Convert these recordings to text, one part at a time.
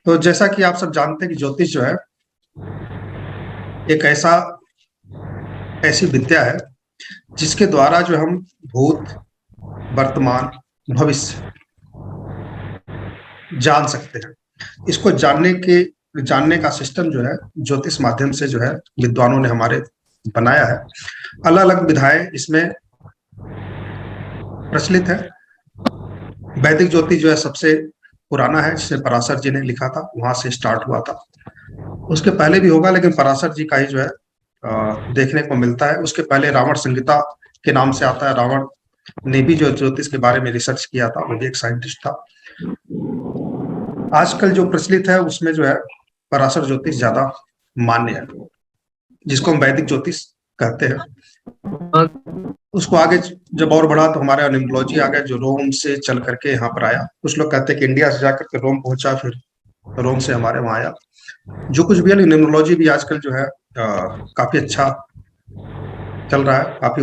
तो जैसा कि आप सब जानते हैं कि ज्योतिष जो है एक ऐसी विद्या है जिसके द्वारा जो हम भूत, वर्तमान, भविष्य जान सकते हैं। इसको जानने का सिस्टम जो है ज्योतिष माध्यम से जो है विद्वानों ने हमारे बनाया है। अलग अलग विधाएं इसमें प्रचलित है। वैदिक ज्योतिष जो है सबसे पुराना है, जिसे पराशर जी ने लिखा था, वहां से स्टार्ट हुआ था। उसके पहले भी होगा, लेकिन पराशर जी का ही जो है देखने को मिलता है। उसके पहले रावण संहिता के नाम से आता है। रावण ने भी जो ज्योतिष के बारे में रिसर्च किया था, वो भी एक साइंटिस्ट था। आजकल जो प्रचलित है उसमें जो है पराशर ज्योतिष ज्यादा मान्य है, जिसको हम वैदिक ज्योतिष कहते हैं। उसको आगे जब और बढ़ा तो हमारे न्यूमरोलॉजी आ गया, जो रोम से चल करके यहाँ पर आया। कुछ लोग कहते हैं कि इंडिया से जाकर के रोम पहुंचा, फिर रोम से हमारे वहां आया। जो कुछ भी है, न्यूमरोलॉजी भी आजकल जो है काफी अच्छा चल रहा है। काफी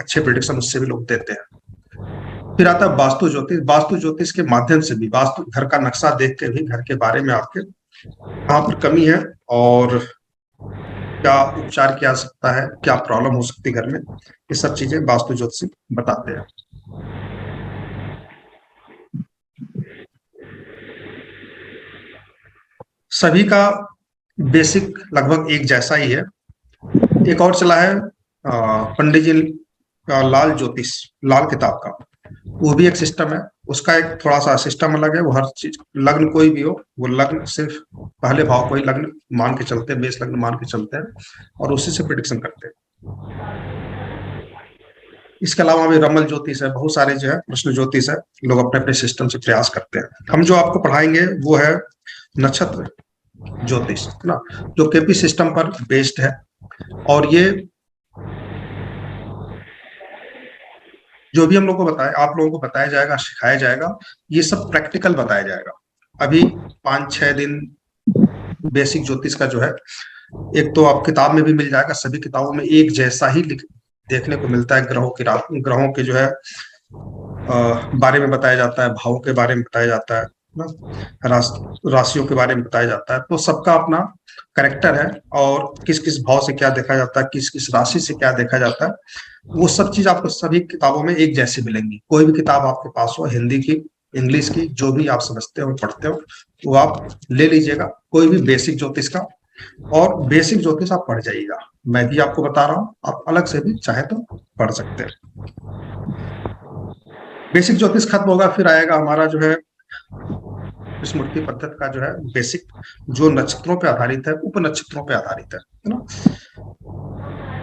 अच्छे प्रिडिक्शन उससे भी लोग देते हैं। फिर आता है वास्तु ज्योतिष। वास्तु ज्योतिष के माध्यम से भी, वास्तु घर का नक्शा देख के भी घर के बारे में आपके कहाँ पर कमी है और क्या उपचार किया जा सकता है, क्या प्रॉब्लम हो सकती है घर में, ये सब चीजें वास्तु ज्योतिष बताते हैं। सभी का बेसिक लगभग एक जैसा ही है। एक और चला है पंडित जी का लाल ज्योतिष, लाल किताब का, वो भी एक सिस्टम है। उसका एक थोड़ा सा सिस्टम अलग है। वो हर चीज, लग्न कोई भी हो, वो लग्न सिर्फ पहले भाव को ही लग्न मान के चलते हैं, बेस लग्न मान के चलते हैं और उसी से प्रिडिक्शन करते हैं। इसके अलावा भी रमल ज्योतिष है, बहुत सारे जो है प्रश्न ज्योतिष है। लोग अपने अपने सिस्टम से प्रयास करते हैं। हम जो आपको पढ़ाएंगे वो है नक्षत्र ज्योतिष, है ना, जो केपी सिस्टम पर बेस्ड है। और ये जो भी हम लोग को बताए, आप लोगों को बताया जाएगा, सिखाया जाएगा, ये सब प्रैक्टिकल बताया जाएगा। अभी 5-6 दिन बेसिक ज्योतिष का जो है, एक तो आप किताब में भी मिल जाएगा, सभी किताबों में एक जैसा ही देखने को मिलता है। ग्रहों के जो है बारे में बताया जाता है, भावों के बारे में बताया जाता है ना, राशियों के बारे में बताया जाता है। तो सबका अपना करेक्टर है और किस किस भाव से क्या देखा जाता है, किस किस राशि से क्या देखा जाता है, वो सब चीज आपको सभी किताबों में एक जैसी मिलेंगी। कोई भी किताब आपके पास हो, हिंदी की, इंग्लिश की, जो भी आप समझते हो पढ़ते हो, वो आप ले लीजिएगा, कोई भी बेसिक ज्योतिष का। और बेसिक ज्योतिष आप पढ़ जाइएगा, मैं भी आपको बता रहा हूँ, आप अलग से भी चाहे तो पढ़ सकते हैं। बेसिक ज्योतिष खत्म होगा, फिर आएगा हमारा जो है स्मृति पद्धति का जो है बेसिक, जो नक्षत्रों पे आधारित है, उप नक्षत्रों पे आधारित है ना।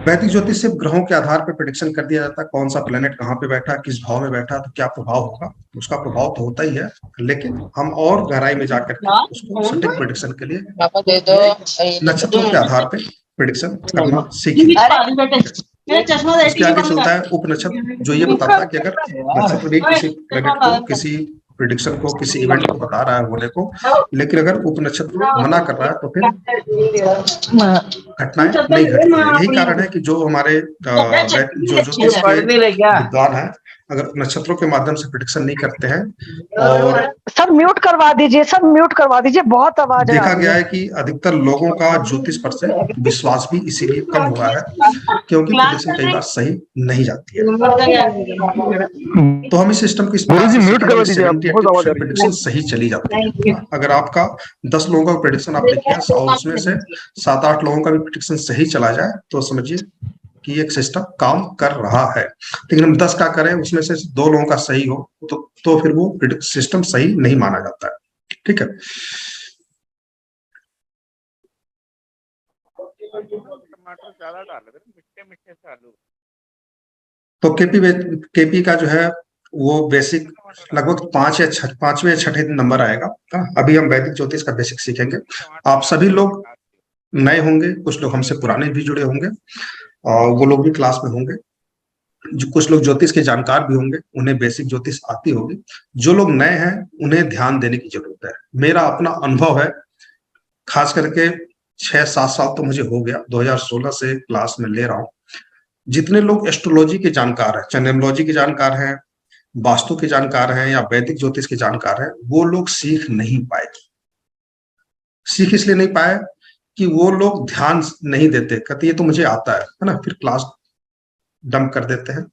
वैदिक ज्योतिष से ग्रहों के आधार पर प्रेडिक्शन कर दिया जाता है, कौन सा प्लेनेट कहाँ पे बैठा, किस भाव में बैठा, तो क्या प्रभाव होगा। उसका प्रभाव तो होता ही है, लेकिन हम और गहराई में जाकर के उसको सटीक प्रेडिक्शन के लिए नक्षत्रों के आधार पर प्रेडिक्शन करना सीखेंगे। उसके आगे चलता है उप नक्षत्र, जो ये बताता है कि अगर नक्षत्र भी किसी प्लेनेट को, किसी प्रिडिक्शन को, किसी इवेंट को बता रहा है होने को, लेकिन अगर उप नक्षत्र मना कर रहा है तो फिर घटनाएं नहीं घटती है। यही कारण है कि जो हमारे जो ज्योतिष के विद्वान है, अगर नक्षत्रों के माध्यम से प्रिडिक्शन नहीं करते हैं, और सब म्यूट करवा दीजिए, सब म्यूट करवा दीजिए, बहुत आवाज देखा गया है कि अधिकतर लोगों का ज्योतिष पर से विश्वास भी इसीलिए कम हुआ है, क्योंकि प्रिडिक्शन कई बार सही नहीं जाती है। तो हम इस सिस्टम की प्रिडिक्शन सही चली जाती है। अगर आपका 10 लोगों का प्रिडिक्शन आपने किया और उसमें से 7-8 लोगों का भी प्रिडिक्शन सही चला जाए, तो समझिए कि एक सिस्टम काम कर रहा है। लेकिन हम 10 का करें, उसमें से 2 लोगों का सही हो, तो फिर वो सिस्टम सही नहीं माना जाता है। ठीक है। टमाटर ज्यादा डाल रहे, मीठे से आलू। तो केपी का जो है वो बेसिक लगभग 5वें या 6ठे नंबर आएगा। अभी हम वैदिक ज्योतिष का बेसिक सीखेंगे। आप सभी लोग नए होंगे, कुछ लोग हमसे पुराने भी जुड़े होंगे, और वो लोग भी क्लास में होंगे। जो कुछ लोग ज्योतिष के जानकार भी होंगे, उन्हें बेसिक ज्योतिष आती होगी। जो लोग नए हैं, उन्हें ध्यान देने की जरूरत है। मेरा अपना अनुभव है, खास करके 6-7 साल तो मुझे हो गया, 2016 से क्लास में ले रहा हूँ। जितने लोग एस्ट्रोलॉजी के जानकार हैं, न्यूमरोलॉजी के जानकार हैं, वास्तु के जानकार हैं, या वैदिक ज्योतिष के जानकार हैं, वो लोग सीख नहीं पाए। सीख इसलिए नहीं पाए कि वो लोग ध्यान नहीं देते, कहते ये तो मुझे आता है ना, फिर क्लास डंप कर देते हैं,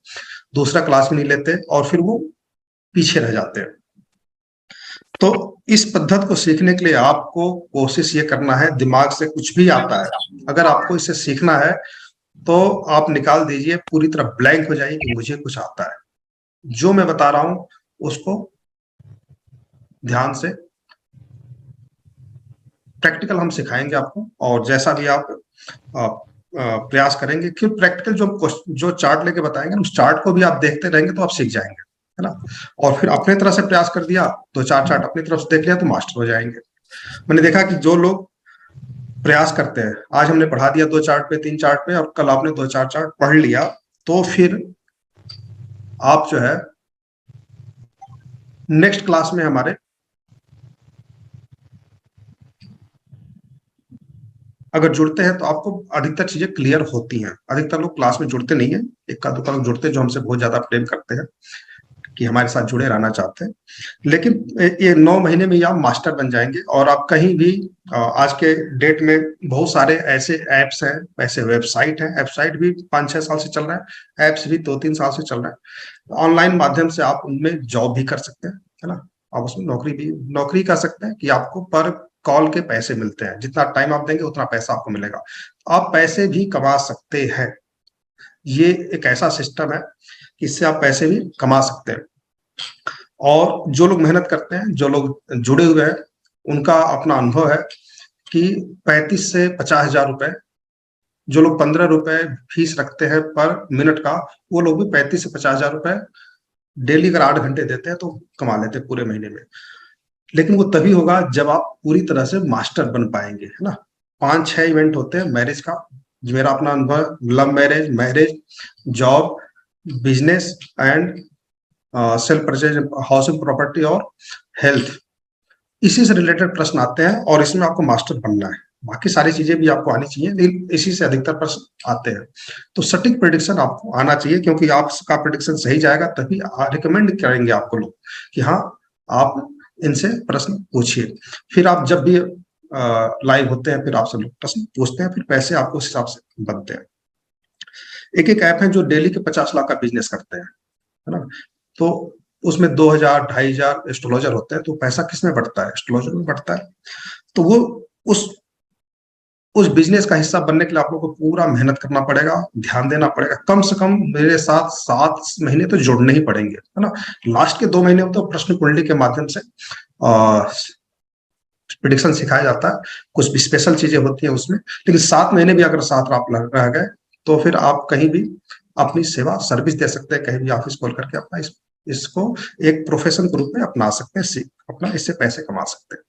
दूसरा क्लास भी नहीं लेते और फिर वो पीछे रह जाते हैं। तो इस पद्धति को सीखने के लिए आपको कोशिश ये करना है, दिमाग से कुछ भी आता है, अगर आपको इसे सीखना है तो आप निकाल दीजिए, पूरी तरह ब्लैंक हो जाइए कि मुझे कुछ आता है। जो मैं बता रहा हूं उसको ध्यान से प्रैक्टिकल हम सिखाएंगे आपको, और जैसा भी आप प्रयास करेंगे कि प्रैक्टिकल जो चार्ट लेके बताएंगे उस चार्ट को भी आप देखते रहेंगे तो आप सीख जाएंगे, है ना। और फिर अपने तरह से प्रयास कर दिया तो चार चार्ट अपनी तरफ से देख लिया तो मास्टर हो जाएंगे। मैंने देखा कि जो लोग प्रयास करते हैं, आज हमने पढ़ा दिया 2 चार्ट पे 3 चार्ट पे और कल आपने 2-4 चार्ट पढ़ लिया, तो फिर आप जो है नेक्स्ट क्लास में हमारे अगर जुड़ते हैं तो आपको अधिकतर चीजें क्लियर होती हैं। अधिकतर लोग क्लास में जुड़ते नहीं है, इक्का दुक्का लोग जुड़ते हैं जो हमसे बहुत ज्यादा प्रेम करते हैं कि हमारे साथ जुड़े रहना चाहते हैं। लेकिन ये 9 महीने में ही आप मास्टर बन जाएंगे और आप कहीं भी आज के डेट में बहुत सारे ऐसे ऐप्स हैं, ऐसे वेबसाइट हैं, वेबसाइट भी 5-6 साल से चल रहा है, ऐप्स भी 2-3 साल से चल रहा है। ऑनलाइन माध्यम से आप उनमें जॉब भी कर सकते हैं, है ना। आप उसमें नौकरी कर सकते हैं कि आपको पर कॉल के पैसे मिलते हैं, जितना टाइम आप देंगे उतना पैसा आपको मिलेगा। आप पैसे भी कमा सकते हैं, ये एक ऐसा सिस्टम है कि इससे आप पैसे भी कमा सकते हैं। और जो लोग मेहनत करते हैं, जो लोग जुड़े हुए हैं, उनका अपना अनुभव है कि 35 से 50 हजार रुपए, जो लोग 15 रुपए फीस रखते हैं पर मिनट का, वो लोग भी 35 से 50 हजार रुपए डेली अगर 8 घंटे देते हैं तो कमा लेते हैं पूरे महीने में। लेकिन वो तभी होगा जब आप पूरी तरह से मास्टर बन पाएंगे, है ना। 5-6 इवेंट होते हैं मैरिज का, जो मेरा अपना अनुभव, love marriage, job, business and self purchase, housing property और हेल्थ, इसी से रिलेटेड प्रश्न आते हैं और इसमें आपको मास्टर बनना है। बाकी सारी चीजें भी आपको आनी चाहिए लेकिन इसी से अधिकतर प्रश्न आते हैं। तो सटीक प्रेडिक्शन आपको आना चाहिए, क्योंकि आपका प्रेडिक्शन सही जाएगा तभी रिकमेंड करेंगे आपको लोग कि हाँ आप इनसे प्रश्न पूछिए। फिर आप जब भी लाइव होते हैं फिर आपसे लोग प्रश्न पूछते हैं, फिर पैसे आपको उस हिसाब से बनते हैं। एक एक ऐप है जो डेली के 50 लाख का बिजनेस करते हैं, है ना। तो उसमें 2,000 2,500 एस्ट्रोलॉजर होते हैं, तो पैसा किसमें बढ़ता है? एस्ट्रोलॉजर में बढ़ता है। तो वो उस उस बिजनेस का हिस्सा बनने के लिए आप लोगों को पूरा मेहनत करना पड़ेगा, ध्यान देना पड़ेगा। कम से कम मेरे साथ 7 महीने तो जुड़ने ही पड़ेंगे, है ना। लास्ट के 2 महीने में तो प्रश्न कुंडली के माध्यम से प्रिडिक्शन सिखाया जाता है, कुछ भी स्पेशल चीजें होती हैं उसमें। लेकिन 7 महीने भी अगर साथ आप रह गए तो फिर आप कहीं भी अपनी सेवा सर्विस दे सकते हैं, कहीं भी ऑफिस खोल करके अपना इसको एक प्रोफेशन के रूप में अपना सकते हैं, अपना इससे पैसे कमा सकते हैं।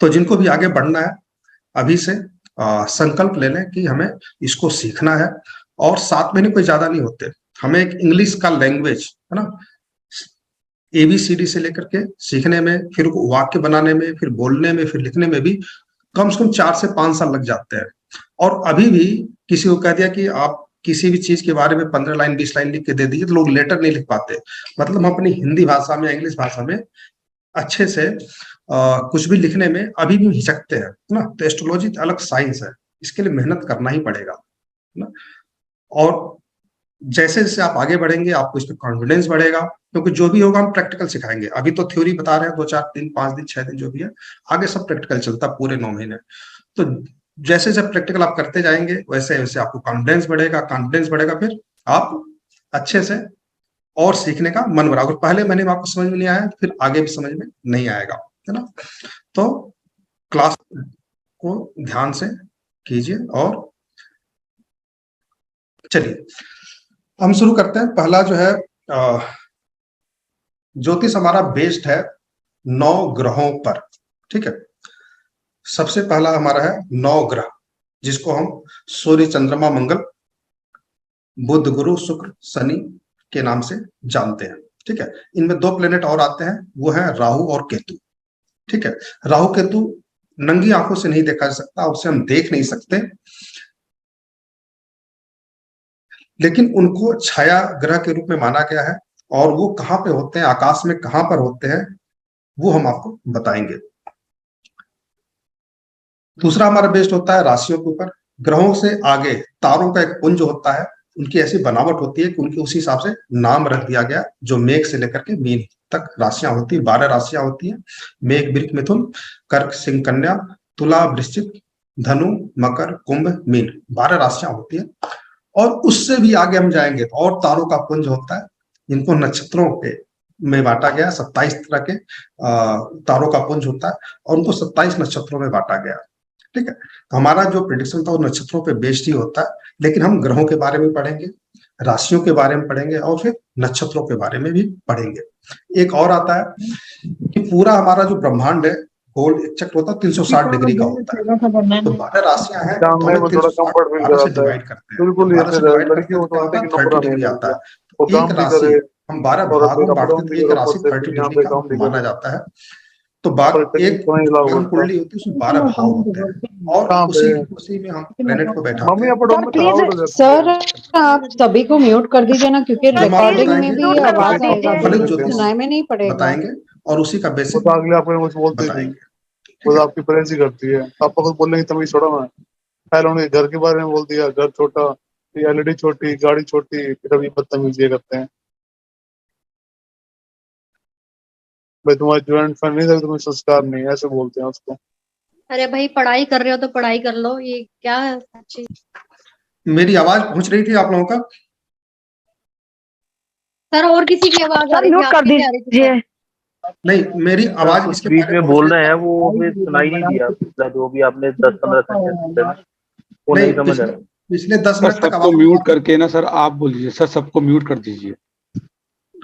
तो जिनको भी आगे बढ़ना है अभी से संकल्प ले लें कि हमें इसको सीखना है। और 7 महीने कोई ज्यादा नहीं होते, हमें एक इंग्लिश का लैंग्वेज, है ना, ABCD से लेकर के सीखने में, फिर वाक्य बनाने में, फिर बोलने में, फिर लिखने में भी कम से कम 4 से 5 साल लग जाते हैं। और अभी भी किसी को कह दिया कि आप किसी भी चीज के बारे में 15 लाइन 20 लाइन लिख के दे दीजिए तो लोग लेटर नहीं लिख पाते। मतलब हम अपनी हिंदी भाषा में, इंग्लिश भाषा में अच्छे से कुछ भी लिखने में अभी भी हिचकते हैं, है ना। तो एस्ट्रोलॉजी अलग साइंस है, इसके लिए मेहनत करना ही पड़ेगा, है ना। और जैसे जैसे आप आगे बढ़ेंगे आपको इस पर कॉन्फिडेंस बढ़ेगा, क्योंकि जो भी होगा हम प्रैक्टिकल सिखाएंगे। अभी तो थ्योरी बता रहे हैं 2-4 दिन, 5 दिन, 6 दिन जो भी है, आगे सब प्रैक्टिकल चलता है पूरे 9 महीने। तो जैसे जब प्रैक्टिकल आप करते जाएंगे वैसे वैसे आपको कॉन्फिडेंस बढ़ेगा, फिर आप अच्छे से और सीखने का मन बना। अगर पहले महीने में आपको समझ में नहीं आया तो फिर आगे भी समझ में नहीं आएगा, है ना। तो क्लास को ध्यान से कीजिए और चलिए हम शुरू करते हैं। पहला जो है ज्योतिष हमारा बेस्ड है 9 ग्रहों पर, ठीक है। सबसे पहला हमारा है 9 ग्रह, जिसको हम सूर्य, चंद्रमा, मंगल, बुध, गुरु, शुक्र, शनि के नाम से जानते हैं, ठीक है। इनमें 2 प्लेनेट और आते हैं, वो है राहु और केतु, ठीक है। राहु केतु नंगी आंखों से नहीं देखा जा सकता, उसे हम देख नहीं सकते, लेकिन उनको छाया ग्रह के रूप में माना गया है। और वो कहाँ पे होते हैं, आकाश में कहाँ पर होते हैं, वो हम आपको बताएंगे। दूसरा हमारा बेस्ड होता है राशियों के ऊपर। ग्रहों से आगे तारों का एक पुंज होता है, उनकी ऐसी बनावट होती है कि उनके उसी हिसाब से नाम रख दिया गया, जो मेघ से लेकर के मीन तक राशियां होती है। 12 राशियां होती हैं, मेघ वृक मिथुन, कर्क सिंह कन्या, तुला वृश्चिक, धनु मकर कुंभ मीन, 12 राशियां होती है। और उससे भी आगे हम जाएंगे तो और तारों का पुंज होता है, इनको नक्षत्रों के में बांटा गया। 27 तरह के तारों का पुंज होता है और उनको 27 नक्षत्रों में बांटा गया। ठीक है, तो हमारा जो प्रिडिक्शन था वो नक्षत्रों पे बेस्ड ही होता है, लेकिन हम ग्रहों के बारे में पढ़ेंगे, राशियों के बारे में पढ़ेंगे और फिर नक्षत्रों के बारे में भी पढ़ेंगे। एक और आता है कि पूरा हमारा जो ब्रह्मांड है गोल एक चक्र होता है 360 डिग्री का होता है। तो 12 राशियां हैं तो जानने हमें में थोड़ा 360 कंफर्ट फील 12 से कराता है। डिवाइड करते हैं। बिल्कुल, ये 12 से फिर डिवाइड लड़की करते हैं को तो क्या समझते होता हैं है कि 30 नौकरानी डिग्री है आता है। वो तो एक काम भी राशि करे हम 12 और अपने भागों में अप बांटते डाउन हैं भी तो एक करे, ऊपर राशि से 30 यहाँ डिग्री पे का काम भी माना करे जाता है। तो और बात इतनी एक समय लागू भागम होता है। कुंडली होती है, उसमें 12 भाव होते हैं और कहाँ पे उसी में हम प्लेनेट को बैठाते मम्मी हैं। अप डाउन सर में प्लीज, थकावट हो जाती है। सर आप सभी को म्यूट कर दीजिए ना, क्योंकि सर हम आपको प्लीज रिकॉर्डिंग में बताएंगे, भी म्यूट ये करवा आवाज आएगा, दीजिए। फलित बिल्कुल ज्योतिष सुनाई में नहीं पड़ेगा। बताएंगे और उसी का वो बेसिक तो अगले आपको कुछ बोलते ही नहीं, बताएंगे। वो ठीक तो है, आपकी प्रेस ही करती है। आपको कुछ बोलने की तमीज छोड़ा मैं। पहले उन्होंने घर के बारे में बोल दिया, घर छोटा, एलईडी छोटी, गाड़ी छोटी, फिर अभी बदतमीजी करते हैं। भाई तुम्हारी ज्वाइंट फैमिली है, तुम्हें संस्कार नहीं है, ऐसे बोलते हैं उसको। अरे भाई पढ़ाई कर रहे हो तो पढ़ाई कर लो, ये क्या है सच्ची। मेरी आवाज पहुंच रही थी आप लोगों का? सर और किसी की आवाज आ सर रही थी, म्यूट कर आपकी नहीं आ रही थी दीजिए। सर। नहीं, मेरी सर आवाज कुछ किसके बीच बारे में में पहुंच बोल रही रहे थी? हैं वो हमें सुनाई नहीं दिया, पिछला जो भी आपने 10-15 सेकंड दिया वो नहीं, नहीं समझ पिछले आया। पिछले 10 सर मिनट तक सबको आवाज म्यूट करके ना सर आप बोलिए, सर सबको म्यूट कर दीजिए।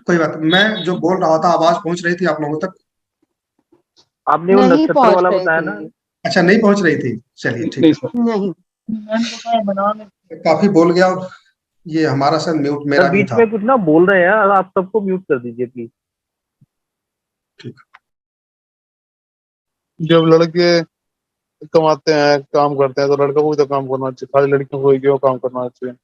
कोई बात नहीं। मैं जो बोल रहा था आवाज पहुंच रही थी आप लोगों तक? आपने वो नहीं नक्षत्र पहुंच वाला रही बताया ना। थी। अच्छा, नहीं पहुंच रही थी, चलिए ठीक नहीं सर। नहीं। है। काफी बोल गया, ये हमारा सर म्यूट सर मेरा भी बीच था। में कुछ ना बोल रहे हैं, आप सबको म्यूट कर दीजिए प्लीज। ठीक। जब लड़के कमाते हैं, काम करते हैं, तो लड़कों को भी तो काम करना चाहिए, खाली लड़कियों को ही क्यों काम करना चाहिए।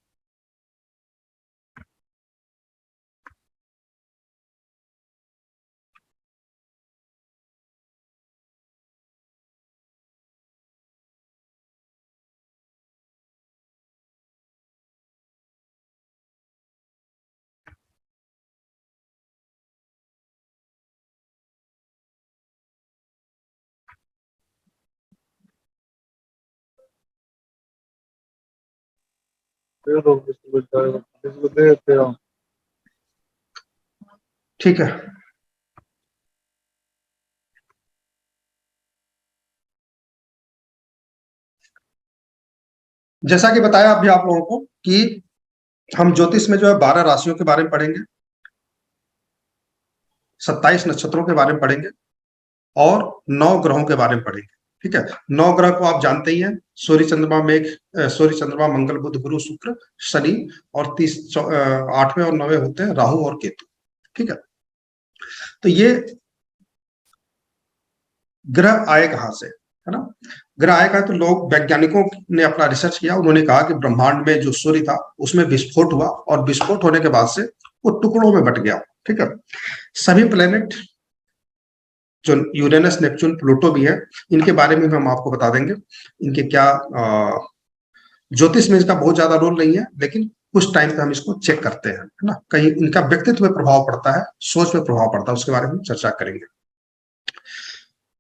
दे दो किसी को दे देते हो। ठीक है, जैसा कि बताया अभी आप लोगों को कि हम ज्योतिष में जो है 12 राशियों के बारे में पढ़ेंगे, 27 नक्षत्रों के बारे में पढ़ेंगे और 9 ग्रहों के बारे में पढ़ेंगे। ठीक है, 9 ग्रह को आप जानते ही हैं, सूर्य चंद्रमा मेघ, सूर्य चंद्रमा मंगल बुध गुरु शुक्र शनि, और 8वें और 9वें होते हैं राहु और केतु। ठीक है, तो ये ग्रह आए कहां से, है ना? ग्रह आए कहां, तो लोग वैज्ञानिकों ने अपना रिसर्च किया, उन्होंने कहा कि ब्रह्मांड में जो सूर्य था उसमें विस्फोट हुआ और विस्फोट होने के बाद से वो टुकड़ों में बट गया। ठीक है, सभी प्लेनेट जो यूरेनस नेपच्यून प्लूटो भी है, इनके बारे में भी हम आपको बता देंगे। इनके क्या ज्योतिष में इसका बहुत ज्यादा रोल नहीं है, लेकिन कुछ टाइम पे हम इसको चेक करते हैं, है ना? कहीं इनका व्यक्तित्व में प्रभाव पड़ता है, सोच में प्रभाव पड़ता है, उसके बारे में चर्चा करेंगे।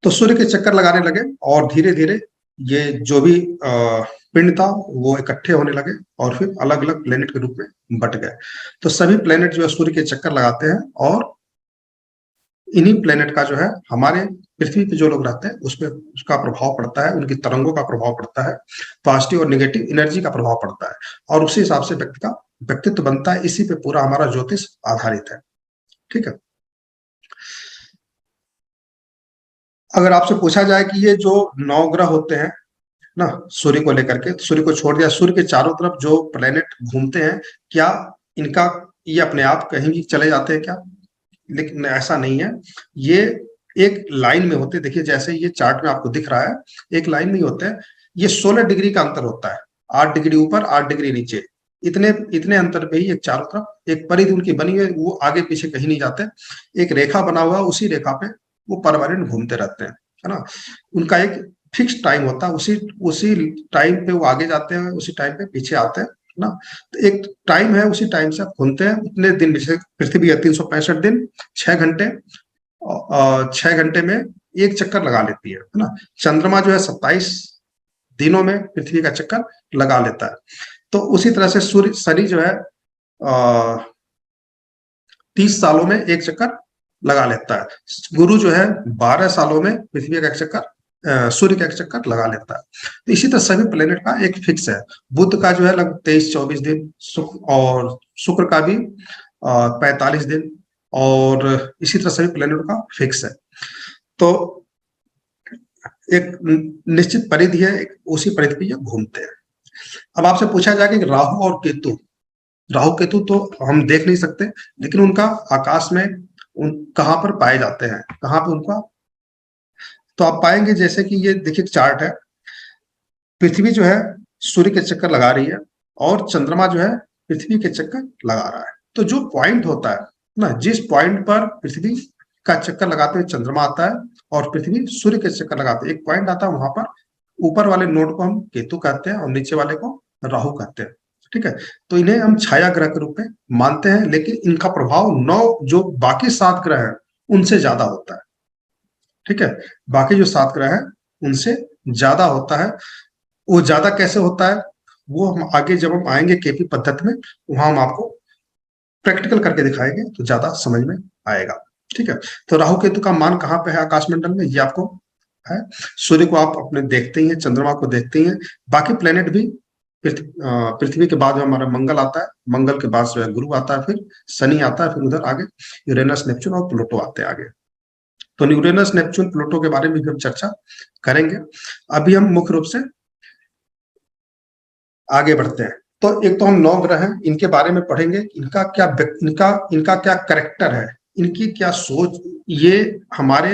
तो सूर्य के चक्कर लगाने लगे और धीरे धीरे ये जो भी पिंड था वो इकट्ठे होने लगे और फिर अलग अलग प्लेनेट के रूप में बट गए। तो सभी प्लेनेट जो है सूर्य के चक्कर लगाते हैं और इन्हीं प्लेनेट का जो है हमारे पृथ्वी पे जो लोग रहते हैं उसमें उसका प्रभाव पड़ता है, उनकी तरंगों का प्रभाव पड़ता है, पॉजिटिव और नेगेटिव एनर्जी का प्रभाव पड़ता है और उसी हिसाब से व्यक्ति का व्यक्तित्व बनता है। इसी पे पूरा हमारा ज्योतिष आधारित है। ठीक है, अगर आपसे पूछा जाए कि ये जो 9 ग्रह होते हैं ना, सूर्य को लेकर के, सूर्य को छोड़ दिया, सूर्य के चारों तरफ जो प्लेनेट घूमते हैं, क्या इनका ये अपने आप कहीं भी चले जाते हैं क्या? लेकिन ऐसा नहीं है, ये एक लाइन में होते हैं। देखिए जैसे ये चार्ट में आपको दिख रहा है, एक लाइन में ही होते हैं। ये 16 डिग्री का अंतर होता है, 8 डिग्री ऊपर 8 डिग्री नीचे, इतने इतने अंतर पे ही एक चारों तरफ एक परिधि उनकी बनी हुई है, वो आगे पीछे कहीं नहीं जाते। एक रेखा बना हुआ, उसी रेखा पे वो परमानेंट घूमते रहते हैं, है ना? उनका एक फिक्स टाइम होता है, उसी उसी टाइम पे वो आगे जाते हैं, उसी टाइम पे पीछे आते हैं ना। तो एक टाइम है, उसी टाइम से आप घूमते हैं। उतने दिन, जैसे पृथ्वी है 365 दिन, 6 घंटे, 6 घंटे में एक चक्कर लगा लेती है ना। चंद्रमा जो है 27 दिनों में पृथ्वी का चक्कर लगा लेता है। तो उसी तरह से सूर्य, शनि जो है 30 सालों में एक चक्कर लगा लेता है। गुरु जो है 12 सालों में पृथ्वी का एक चक्कर, सूर्य का एक चक्कर लगा लेता है। तो इसी तरह सभी प्लेनेट का एक फिक्स है। बुध का जो है लगभग 23-24 दिन, और शुक्र का भी 45 दिन, और इसी तरह सभी प्लेनेट का फिक्स है। तो एक निश्चित परिधि है, उसी परिधि पे ये घूमते हैं। अब आपसे पूछा जाएगा कि राहु और केतु, राहु केतु तो हम देख नहीं सकते, लेकिन उनका आकाश में कहाँ पर पाए जाते हैं, कहाँ पे उनका, तो आप पाएंगे जैसे कि ये देखिए चार्ट है, पृथ्वी जो है सूर्य के चक्कर लगा रही है, और चंद्रमा जो है पृथ्वी के चक्कर लगा रहा है। तो जो पॉइंट होता है ना, जिस पॉइंट पर पृथ्वी का चक्कर लगाते हुए चंद्रमा आता है और पृथ्वी सूर्य के चक्कर लगाते हैं, एक पॉइंट आता है, वहां पर ऊपर वाले नोड को हम केतु कहते हैं और नीचे वाले को राहु कहते हैं। ठीक है, तो इन्हें हम छाया ग्रह के रूप में मानते हैं, लेकिन इनका प्रभाव 9 जो बाकी 7 ग्रह हैं उनसे ज्यादा होता है। ठीक है, बाकी जो 7 ग्रह हैं उनसे ज्यादा होता है। वो ज्यादा कैसे होता है, वो हम आगे जब हम आएंगे केपी पद्धति में, वहां हम आपको प्रैक्टिकल करके दिखाएंगे तो ज्यादा समझ में आएगा। ठीक है, तो राहु केतु का मान कहाँ पे है आकाशमंडल में, ये आपको है। सूर्य को आप अपने देखते ही हैं, चंद्रमा को देखते ही हैं, बाकी प्लेनेट भी पृथ्वी के बाद हमारा मंगल आता है, मंगल के बाद जो है गुरु आता है, फिर शनि आता है, फिर उधर आगे यूरेनस, नेपच्यून और प्लूटो आते हैं आगे। तो यूरेनस, नेपच्यून, प्लूटो के बारे में भी हम चर्चा करेंगे। अभी हम मुख्य रूप से आगे बढ़ते हैं। तो एक तो हम 9 ग्रह हैं, इनके बारे में पढ़ेंगे, इनका क्या करेक्टर है, इनकी क्या सोच, ये हमारे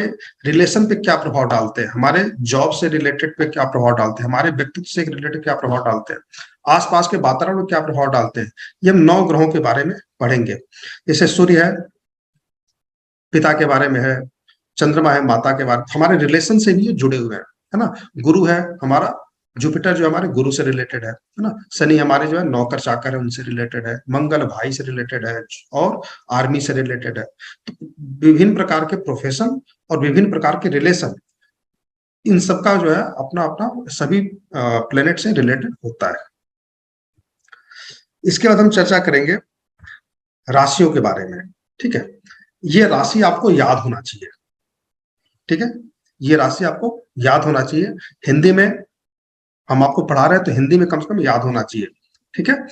रिलेशन पे क्या प्रभाव डालते हैं, हमारे जॉब से रिलेटेड पे क्या प्रभाव डालते हैं, हमारे व्यक्तित्व से रिलेटेड क्या प्रभाव डालते हैं, आसपास के वातावरण में क्या प्रभाव डालते हैं, ये हम 9 ग्रहों के बारे में पढ़ेंगे। जैसे सूर्य है, पिता के बारे में है, चंद्रमा है, माता के बारे में, हमारे रिलेशन से भी ये जुड़े हुए हैं, है ना। गुरु है हमारा, जुपिटर जो हमारे गुरु से रिलेटेड है ना। शनि हमारे जो है नौकर चाकर है, उनसे रिलेटेड है। मंगल भाई से रिलेटेड है और आर्मी से रिलेटेड है। तो विभिन्न प्रकार के प्रोफेशन और विभिन्न प्रकार के रिलेशन, इन सबका जो है अपना अपना सभी प्लेनेट से रिलेटेड होता है। इसके बाद हम चर्चा करेंगे राशियों के बारे में। ठीक है, ये राशि आपको याद होना चाहिए। ठीक है, ये राशि आपको याद होना चाहिए। हिंदी में हम आपको पढ़ा रहे हैं तो हिंदी में कम से कम याद होना चाहिए। ठीक है,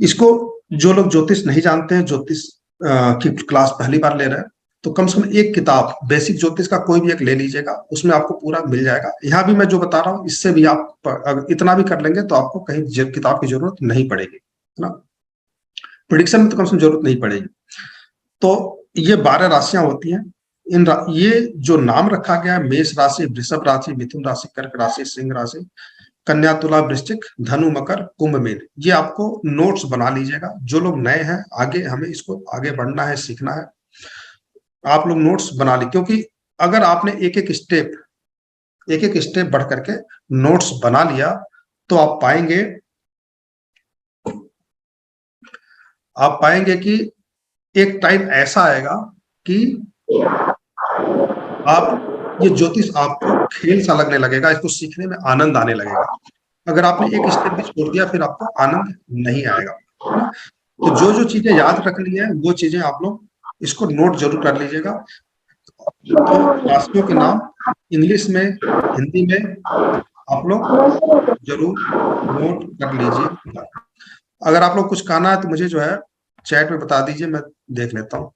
इसको जो लोग ज्योतिष नहीं जानते हैं, ज्योतिष की क्लास पहली बार ले रहे हैं, तो कम से कम एक किताब बेसिक ज्योतिष का कोई भी एक ले लीजिएगा, उसमें आपको पूरा मिल जाएगा। यहाँ भी मैं जो बता रहा हूँ, इससे भी आप अगर इतना भी कर लेंगे तो आपको कहीं किताब की जरूरत नहीं पड़ेगी, है ना। प्रिडिक्शन में तो कम से कम जरूरत नहीं पड़ेगी। तो ये 12 राशियां होती हैं। ये जो नाम रखा गया है, मेष राशि, वृषभ राशि, मिथुन राशि, कर्क राशि, सिंह राशि, कन्या, तुला, वृश्चिक, धनु, मकर, कुंभ, मीन, ये आपको नोट्स बना लीजिएगा। जो लोग नए हैं, आगे हमें इसको आगे बढ़ना है, सीखना है, आप लोग नोट्स बना ली, क्योंकि अगर आपने एक एक स्टेप बढ़ करके नोट्स बना लिया तो आप पाएंगे कि एक टाइम ऐसा आएगा कि आप ये ज्योतिष आपको खेल सा लगने लगेगा, इसको सीखने में आनंद आने लगेगा। अगर आपने एक स्टेप भी छोड़ दिया फिर आपको आनंद नहीं आएगा। तो जो जो चीजें याद रखनी है वो चीजें आप लोग इसको नोट जरूर कर लीजिएगा। तो राशियों के नाम इंग्लिश में, हिंदी में आप लोग जरूर नोट कर लीजिए। अगर आप लोग कुछ कहना है तो मुझे जो है चैट में बता दीजिए, मैं देख लेता हूँ।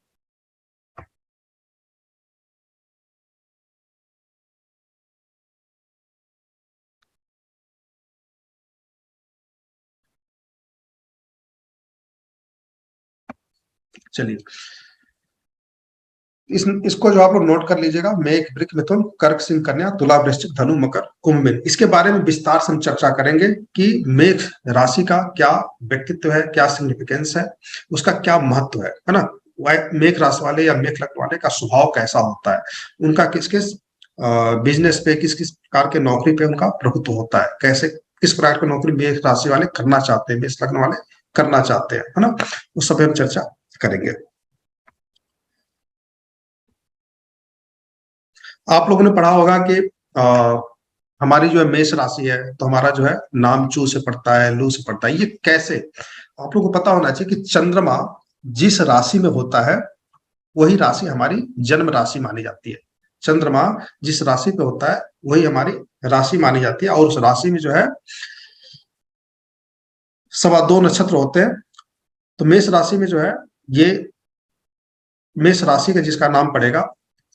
चलिए, इसको जो आप लोग नोट कर लीजिएगा, मेष, वृश्चिक, मिथुन, कर्क, सिंह, कन्या, तुला, वृश्चिक, धनु, मकर, कुंभ, मीन। इसके बारे में विस्तार से हम चर्चा करेंगे कि मेष राशि का क्या व्यक्तित्व है, क्या सिग्निफिकेंस है, उसका क्या महत्व है ना। मेष राशि वाले या मेष लग्न वाले का स्वभाव कैसा होता है, उनका किस किस बिजनेस पे, किस किस प्रकार के नौकरी पे उनका प्रभुत्व होता है, कैसे किस प्रकार की नौकरी मेष राशि वाले करना चाहते हैं, मेष लग्न वाले करना चाहते हैं, है ना, उस सब पे हम चर्चा करेंगे। आप लोगों ने पढ़ा होगा कि हमारी जो है मेष राशि है, तो हमारा जो है नाम चू से पड़ता है, लू से पड़ता है। ये कैसे, आप लोगों को पता होना चाहिए कि चंद्रमा जिस राशि में होता है वही राशि हमारी जन्म राशि मानी जाती है। चंद्रमा जिस राशि पे होता है वही हमारी राशि मानी जाती है, और उस राशि में जो है 2.25 नक्षत्र होते हैं। तो मेष राशि में जो है, ये मेष राशि का जिसका नाम पड़ेगा,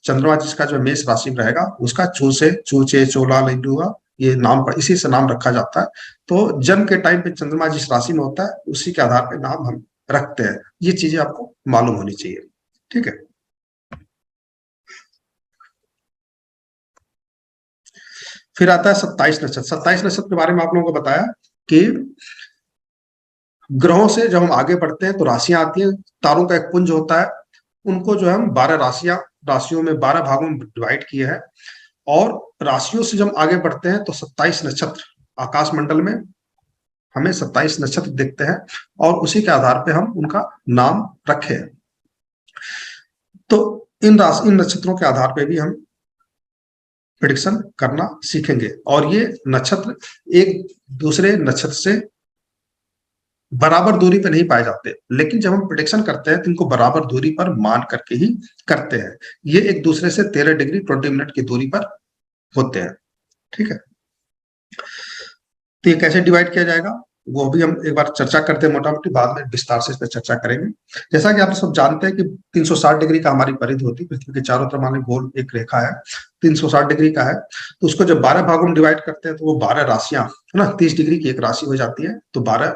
चंद्रमा जिसका जो मेष राशि में रहेगा, उसका चू से चूचे चोला लड्डूआ ये नाम पर इसी से नाम रखा जाता है। तो जन्म के टाइम पे चंद्रमा जिस राशि में होता है उसी के आधार पर नाम हम रखते हैं। ये चीजें आपको मालूम होनी चाहिए, ठीक है। फिर आता है 27 नक्षत्र। 27 नक्षत्र के बारे में आप लोगों को बताया कि ग्रहों से जब हम आगे बढ़ते हैं तो राशियां आती हैं, तारों का एक पुंज होता है, उनको जो है हम 12 राशियों में 12 भागों में डिवाइड किए हैं, और राशियों से जब आगे बढ़ते हैं तो 27 नक्षत्र आकाश मंडल में हमें 27 नक्षत्र दिखते हैं, और उसी के आधार पे हम उनका नाम रखे हैं। तो इन नक्षत्रों के आधार पे भी हम प्रेडिक्शन करना सीखेंगे, और ये नक्षत्र एक दूसरे नक्षत्र से बराबर दूरी पर नहीं पाए जाते, लेकिन जब हम प्रेडिक्शन करते हैं तो इनको बराबर दूरी पर मान करके ही करते हैं। ये एक दूसरे से 13 डिग्री 20 मिनट की दूरी पर होते हैं, ठीक है। तो ये कैसे डिवाइड किया जाएगा वो भी हम एक बार चर्चा करते हैं, मोटा मोटी, बाद में विस्तार से इस पर चर्चा करेंगे। जैसा कि आप सब जानते हैं कि 360 डिग्री का हमारी परिधि होती है, पृथ्वी के चारों तरफ हमारे गोल एक रेखा है 360 डिग्री का है। तो उसको जब 12 भागों में डिवाइड करते हैं तो वो 12 राशियां, है ना, 30 डिग्री की एक राशि हो जाती है, तो 12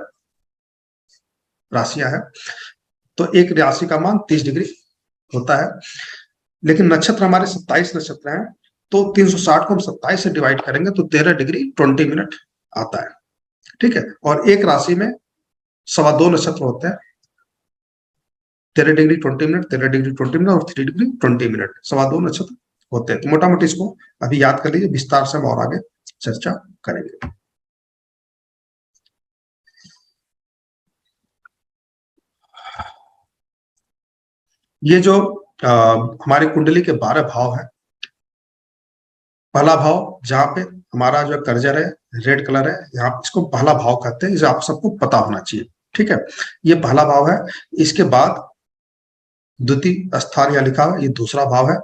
राशियां हैं। तो एक राशि का मान 30 डिग्री होता है, लेकिन नक्षत्र हमारे 27 नक्षत्र हैं, तो 360 को हम 27 से डिवाइड करेंगे तो 13 डिग्री 20 मिनट आता है, ठीक है। और एक राशि में 2.25 नक्षत्र होते हैं, 13 डिग्री 20 मिनट, 13 डिग्री 20 मिनट और 3 डिग्री 20 मिनट, 2.25 नक्षत्र होते हैं। तो मोटा मोटी इसको अभी याद कर लीजिए, विस्तार से हम और आगे चर्चा करेंगे। ये जो हमारे कुंडली के 12 भाव है, पहला भाव जहां पे हमारा जो कर्जर है रेड कलर है, यहाँ इसको पहला भाव कहते हैं, इसे आप सबको पता होना चाहिए, ठीक है। ये पहला भाव है। इसके बाद द्वितीय स्थान यहाँ लिखा हुआ है, ये दूसरा भाव है।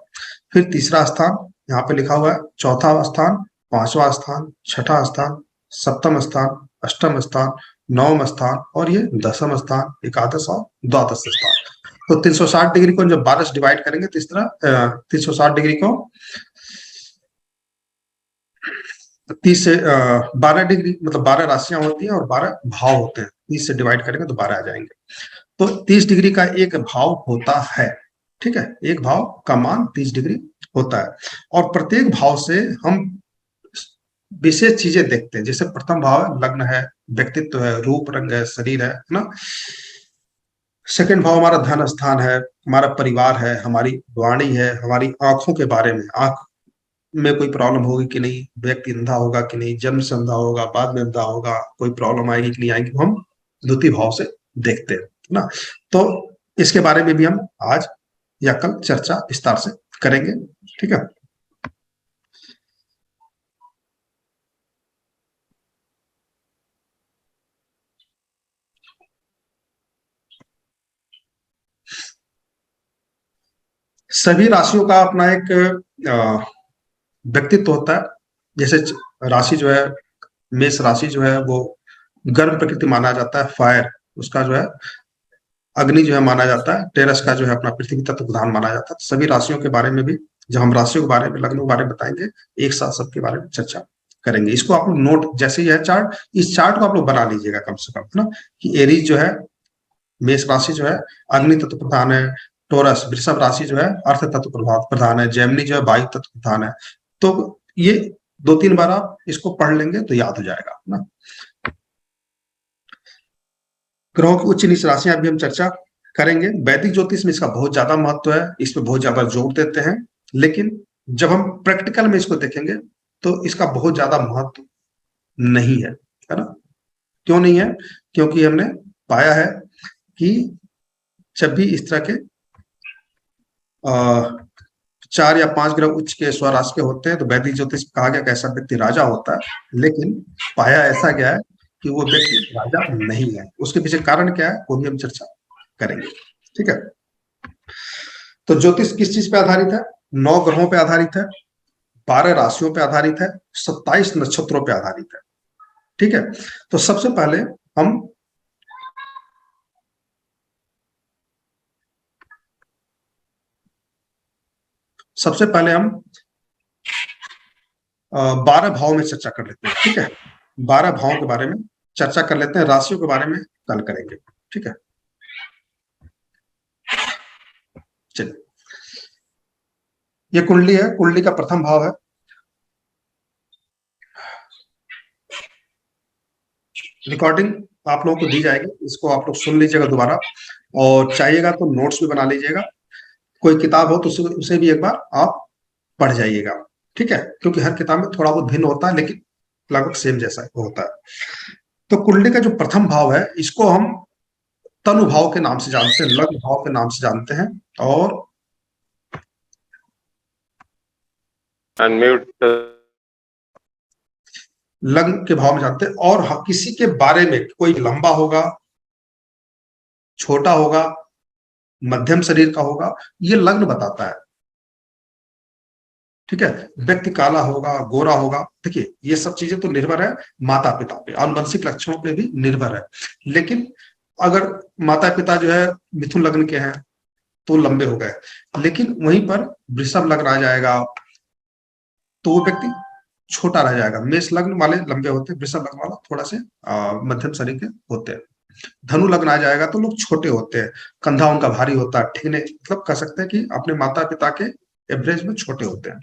फिर तीसरा स्थान यहाँ पे लिखा हुआ है, चौथा स्थान, पांचवा स्थान, छठा स्थान, सप्तम स्थान, अष्टम स्थान, नवम स्थान, और ये 10वां स्थान, एकादश और द्वादश स्थान। तो 360 डिग्री को जब 12 से डिवाइड करेंगे तो इस तरह 360 डिग्री को 30 से 12 डिग्री, मतलब 12 राशियां होती हैं और 12 भाव होते हैं, 30 से डिवाइड करेंगे तो 12 आ जाएंगे। तो 30 डिग्री का एक भाव होता है, ठीक है, एक भाव का मान 30 डिग्री होता है, और प्रत्येक भाव से हम विशेष चीजें देखते हैं। जैसे प्रथम भाव है लग्न है, व्यक्तित्व है, रूप रंग है, शरीर है ना। सेकंड भाव हमारा धन स्थान है, हमारा परिवार है, हमारी वाणी है, हमारी आंखों के बारे में, आंख में कोई प्रॉब्लम होगी कि नहीं, व्यक्ति अंधा होगा कि नहीं, जन्म से अंधा होगा, बाद में अंधा होगा, कोई प्रॉब्लम आएगी कि नहीं आएगी, हम द्वितीय भाव से देखते हैं ना। तो इसके बारे में भी हम आज या कल चर्चा विस्तार से करेंगे, ठीक है। सभी राशियों का अपना एक व्यक्तित्व होता है। जैसे राशि जो है, मेष राशि जो है वो गर्म प्रकृति माना जाता है, फायर उसका जो है अग्नि जो है माना जाता है, टेरस का जो है अपना पृथ्वी तत्व प्रधान माना जाता है। सभी राशियों के बारे में भी जब हम राशियों के बारे में, लग्नों के बारे में बताएंगे, एक साथ सबके बारे में चर्चा करेंगे। इसको आप लोग नोट, जैसे ही है चार्ट, इस चार्ट को आप लोग बना लीजिएगा कम से कम, है ना, कि एरीज जो है मेष राशि जो है अग्नि तत्व प्रधान है, टोरस वृषभ राशि जो है अर्थ तत्व प्रधान है, जेमिनी जो है वायु तत्व प्रधान है। तो ये 2-3 बार आप इसको पढ़ लेंगे तो याद हो जाएगा ना। ग्रहों की उच्च नीच राशियां भी हम चर्चा करेंगे। वैदिक ज्योतिष में इसका बहुत ज्यादा महत्व है, इस पर बहुत ज्यादा जोर देते हैं, लेकिन जब हम प्रैक्टिकल में इसको देखेंगे तो इसका बहुत ज्यादा महत्व नहीं है, है ना? क्यों नहीं है? क्योंकि हमने पाया है कि जब भी इस तरह के 4 या 5 ग्रह उच्च के स्वराशि के होते हैं तो वैदिक ज्योतिष में कहा गया कि ऐसा व्यक्ति राजा होता है, लेकिन पाया ऐसा गया है कि वो व्यक्ति राजा नहीं है। उसके पीछे कारण क्या है वो भी हम चर्चा करेंगे, ठीक है? तो ज्योतिष किस चीज पे आधारित है? 9 ग्रहों पे आधारित है, 12 राशियों पे आधारित है, 27 नक्षत्रों पे आधारित है, ठीक है? तो सबसे पहले हम सबसे पहले हम 12 भाव में चर्चा कर लेते हैं, ठीक है? 12 भावों के बारे में चर्चा कर लेते हैं, राशियों के बारे में कल करेंगे, ठीक है? चलिए, ये कुंडली है, कुंडली का प्रथम भाव है। रिकॉर्डिंग आप लोगों को दी जाएगी, इसको आप लोग सुन लीजिएगा दोबारा, और चाहिएगा तो नोट्स भी बना लीजिएगा। कोई किताब हो तो उसे भी एक बार आप पढ़ जाइएगा, ठीक है? क्योंकि हर किताब में थोड़ा बहुत भिन्न होता है, लेकिन लगभग सेम जैसा होता है। तो कुंडली का जो प्रथम भाव है इसको हम तनु भाव के नाम से जानते हैं, लग्न भाव के नाम से जानते हैं, और लग्न के भाव में जानते हैं। और किसी के बारे में कोई लंबा होगा, छोटा होगा, मध्यम शरीर का होगा, ये लग्न बताता है, ठीक है? व्यक्ति काला होगा, गोरा होगा, देखिए ये सब चीजें तो निर्भर है माता पिता पे, आनुवंशिक लक्षणों पे भी निर्भर है। लेकिन अगर माता पिता जो है मिथुन लग्न के हैं तो लंबे हो गए, लेकिन वहीं पर वृषभ लग्न आ जाएगा तो वो व्यक्ति छोटा रह जाएगा। मेष लग्न वाले लंबे होते हैं, वृषभ लग्न वाला थोड़ा से मध्यम शरीर के होते हैं। धनु लग्न आ जाएगा तो लोग छोटे होते हैं, कंधा उनका भारी होता है, ठीकने मतलब कह सकते हैं कि अपने माता पिता के एवरेज में छोटे होते हैं।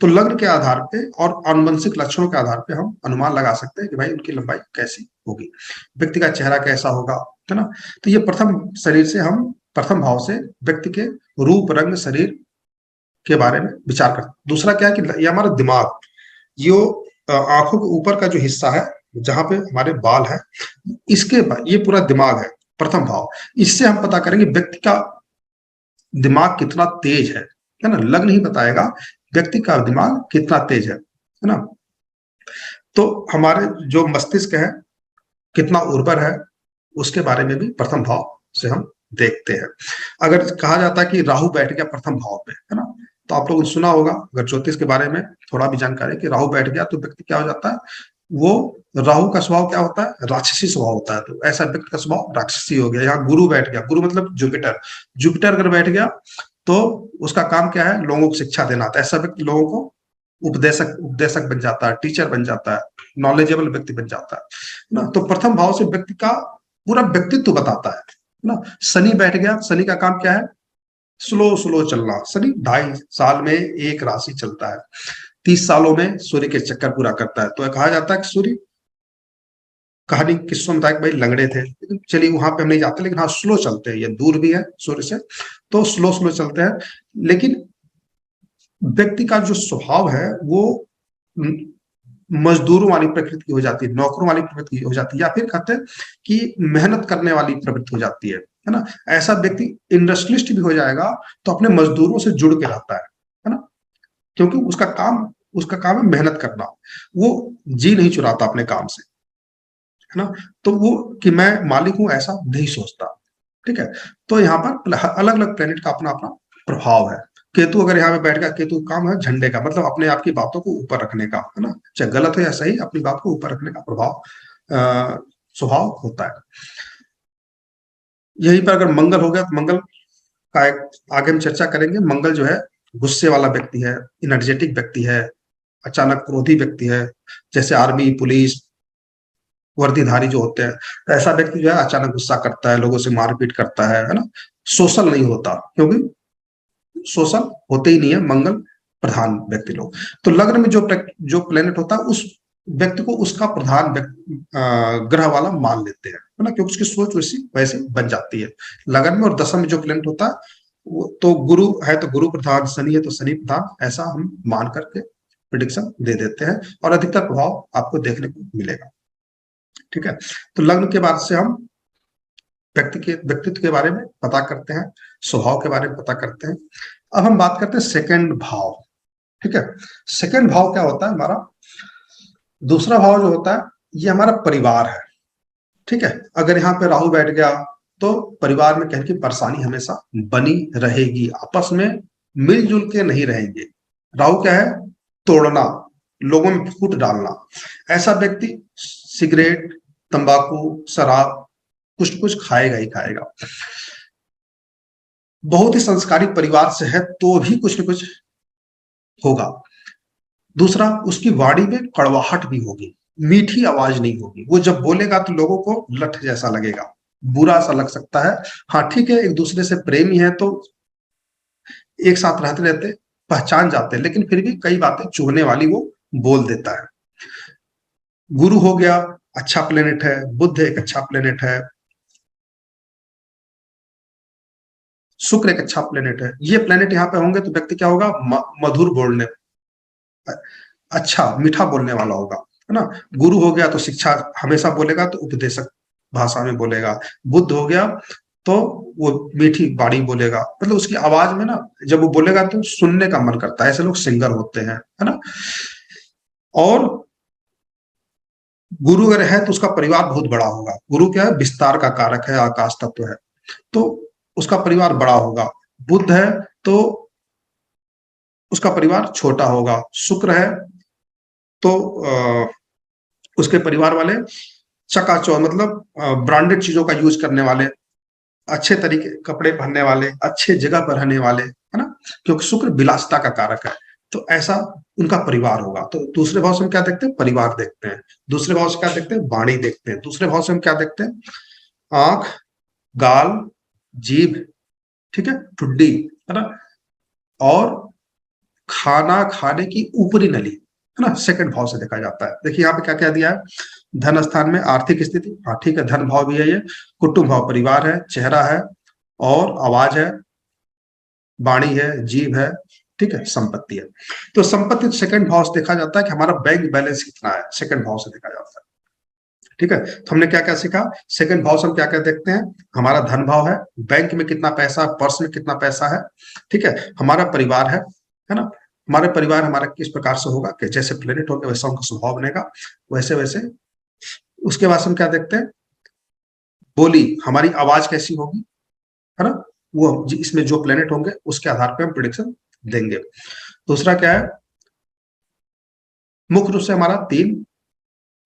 तो लग्न के आधार पे और आनुवंशिक लक्षणों के आधार पे हम अनुमान लगा सकते हैं कि भाई उनकी लंबाई कैसी होगी, व्यक्ति का चेहरा कैसा होगा, है ना? तो ये प्रथम शरीर से हम प्रथम भाव से व्यक्ति के रूप, रंग, शरीर के बारे में विचार करते हैं। दूसरा क्या है कि ये हमारा दिमाग, जो आंखों के ऊपर का जो हिस्सा है जहां पे हमारे बाल है, इसके ये पूरा दिमाग है प्रथम भाव। इससे हम पता करेंगे व्यक्ति का दिमाग कितना तेज है ना? लग्न ही बताएगा व्यक्ति का दिमाग कितना तेज है ना? तो हमारे जो मस्तिष्क है कितना उर्वर है, उसके बारे में भी प्रथम भाव से हम देखते हैं। अगर कहा जाता है कि राहु बैठ गया प्रथम भाव पे, है ना? तो आप लोगों ने सुना होगा, अगर ज्योतिष के बारे में थोड़ा भी जानकारी, कि राहु बैठ गया तो व्यक्ति क्या हो जाता है, वो राहु का स्वभाव क्या होता है, राक्षसी स्वभाव होता है। तो ऐसा व्यक्ति का स्वभाव राक्षसी हो गया। यहाँ गुरु बैठ गया, गुरु मतलब जुपिटर, जुपिटर अगर बैठ गया तो उसका काम क्या है, लोगों को शिक्षा देना। तो ऐसा व्यक्ति लोगों को उपदेशक बन जाता है, टीचर बन जाता है, नॉलेजेबल व्यक्ति बन जाता है ना? तो प्रथम भाव से व्यक्ति का पूरा व्यक्तित्व बताता है ना? शनि बैठ गया, शनि का काम क्या है, स्लो चलना। शनि 2.5 साल में एक राशि चलता है, 30 सालों में सूर्य के चक्कर पूरा करता है। तो कहा जाता है कि सूर्य, कहानी किस्सों में भाई लंगड़े थे, चलिए वहां पे हम नहीं जाते, लेकिन हाँ स्लो चलते हैं, ये दूर भी है सूर्य से, तो स्लो चलते हैं। लेकिन व्यक्ति का जो स्वभाव है वो मजदूरों वाली प्रकृति की हो जाती है, नौकरों वाली प्रकृति की हो जाती है, या फिर कहते हैं कि मेहनत करने वाली प्रवृत्ति हो जाती है ना? ऐसा व्यक्ति इंडस्ट्रियलिस्ट भी हो जाएगा तो अपने मजदूरों से जुड़ के रहता है ना? क्योंकि उसका काम है मेहनत करना, वो जी नहीं चुराता अपने काम से, है ना? तो वो कि मैं मालिक हूं ऐसा नहीं सोचता, ठीक है? तो यहाँ पर अलग अलग प्लेनेट का अपना अपना प्रभाव है। केतु अगर यहाँ पे बैठ गया, केतु काम है झंडे का, मतलब अपने आप की बातों को ऊपर रखने का, है ना? चाहे गलत हो या सही, अपनी बात को ऊपर रखने का प्रभाव स्वभाव होता है। यहीं पर अगर मंगल हो गया तो मंगल का आगे हम चर्चा करेंगे। मंगल जो है गुस्से वाला व्यक्ति है, एनर्जेटिक व्यक्ति है, अचानक क्रोधी व्यक्ति है, जैसे आर्मी, पुलिस, वर्दीधारी जो होते हैं, तो ऐसा व्यक्ति जो है अचानक गुस्सा करता है, लोगों से मारपीट करता है ना? सोशल नहीं होता, क्योंकि सोशल होते ही नहीं है मंगल प्रधान व्यक्ति लोग। तो लग्न में जो प्लेनेट होता है उस व्यक्ति को उसका प्रधान ग्रह वाला मान लेते हैं, है ना? क्योंकि उसकी सोच वैसे बन जाती है। लग्न में और दशम में जो प्लेनेट होता है तो गुरु है तो गुरु प्रधान, शनि है तो शनि प्रधान, ऐसा हम मान करके प्रिडिक्शन दे देते हैं और अधिकतर प्रभाव आपको देखने को मिलेगा। ठीक है, तो लग्न के बाद से हम व्यक्तित्व के बारे में पता करते हैं, स्वभाव के बारे में पता करते हैं। अब हम बात करते हैं सेकंड भाव। ठीक है, सेकंड भाव क्या होता है? हमारा दूसरा भाव जो होता है ये हमारा परिवार है। ठीक है, अगर यहाँ पे राहु बैठ गया तो परिवार में कहीं की परेशानी हमेशा बनी रहेगी, आपस में मिलजुल के नहीं रहेंगे। राहु क्या है? तोड़ना, लोगों में फूट डालना। ऐसा व्यक्ति सिगरेट, तंबाकू, शराब कुछ खाएगा ही खाएगा। बहुत ही संस्कारी परिवार से है तो भी कुछ न कुछ होगा। दूसरा, उसकी वाणी में कड़वाहट भी होगी, मीठी आवाज नहीं होगी। वो जब बोलेगा तो लोगों को लठ जैसा लगेगा, बुरा सा लग सकता है। हाँ ठीक है, एक दूसरे से प्रेमी है तो एक साथ रहते रहते पहचान जाते हैं, लेकिन फिर भी कई बातें चुभने वाली वो बोल देता है। गुरु हो गया, अच्छा प्लेनेट है। बुध एक अच्छा प्लेनेट है। शुक्र एक अच्छा प्लेनेट है। ये प्लेनेट यहाँ पे होंगे तो व्यक्ति क्या होगा? मधुर बोलने, अच्छा मीठा बोलने वाला होगा, है ना। गुरु हो गया तो शिक्षा हमेशा बोलेगा, तो उपदेशक भाषा में बोलेगा। बुद्ध हो गया तो वो मीठी वाणी बोलेगा, मतलब उसकी आवाज में ना जब वो बोलेगा तो सुनने का मन करता है। ऐसे लोग सिंगर होते हैं, है ना। और गुरु अगर है तो उसका परिवार बहुत बड़ा होगा। गुरु क्या है? विस्तार का कारक है, आकाश तत्व है, तो उसका परिवार बड़ा होगा। बुध है तो उसका परिवार छोटा होगा। शुक्र है तो उसके परिवार वाले चकाचौंध, मतलब ब्रांडेड चीजों का यूज करने वाले, अच्छे तरीके कपड़े पहनने वाले, अच्छे जगह पर रहने वाले, है ना, क्योंकि शुक्र विलासिता का कारक है। तो ऐसा उनका परिवार होगा। तो दूसरे भाव से हम क्या देखते हैं? परिवार देखते हैं। दूसरे भाव से क्या देखते हैं? वाणी देखते हैं। दूसरे भाव से हम क्या देखते हैं? आंख, गाल, जीभ, ठीक है, ठुड्डी, है ना, और खाना खाने की ऊपरी नली, है ना, सेकंड भाव से देखा जाता है। देखिए यहाँ पे क्या क्या दिया है? धन स्थान में आर्थिक स्थिति, हाँ ठीक है, धन भाव भी है ये। कुटुंब भाव परिवार है, चेहरा है, और आवाज है, वाणी है, जीभ है, ठीक है, संपत्ति है। तो संपत्ति सेकंड भाव से देखा जाता है कि हमारा बैंक बैलेंस कितना है, सेकंड भाव से देखा जाता है। ठीक है, तो हमने क्या क्या सीखा? सेकंड भाव से हम क्या क्या देखते हैं? हमारा धन भाव है, बैंक में कितना पैसा, पर्स में कितना पैसा है, ठीक है, हमारा परिवार है ना। हमारे परिवार हमारा किस प्रकार से होगा कि जैसे प्लेनेट होगा वैसा उनका स्वभाव बनेगा, वैसे वैसे। उसके बाद हम क्या देखते हैं? बोली, हमारी आवाज कैसी होगी, है ना, वो इसमें जो प्लेनेट होंगे उसके आधार पे हम प्रेडिक्शन देंगे। दूसरा क्या है? मुख्य रूप से हमारा 3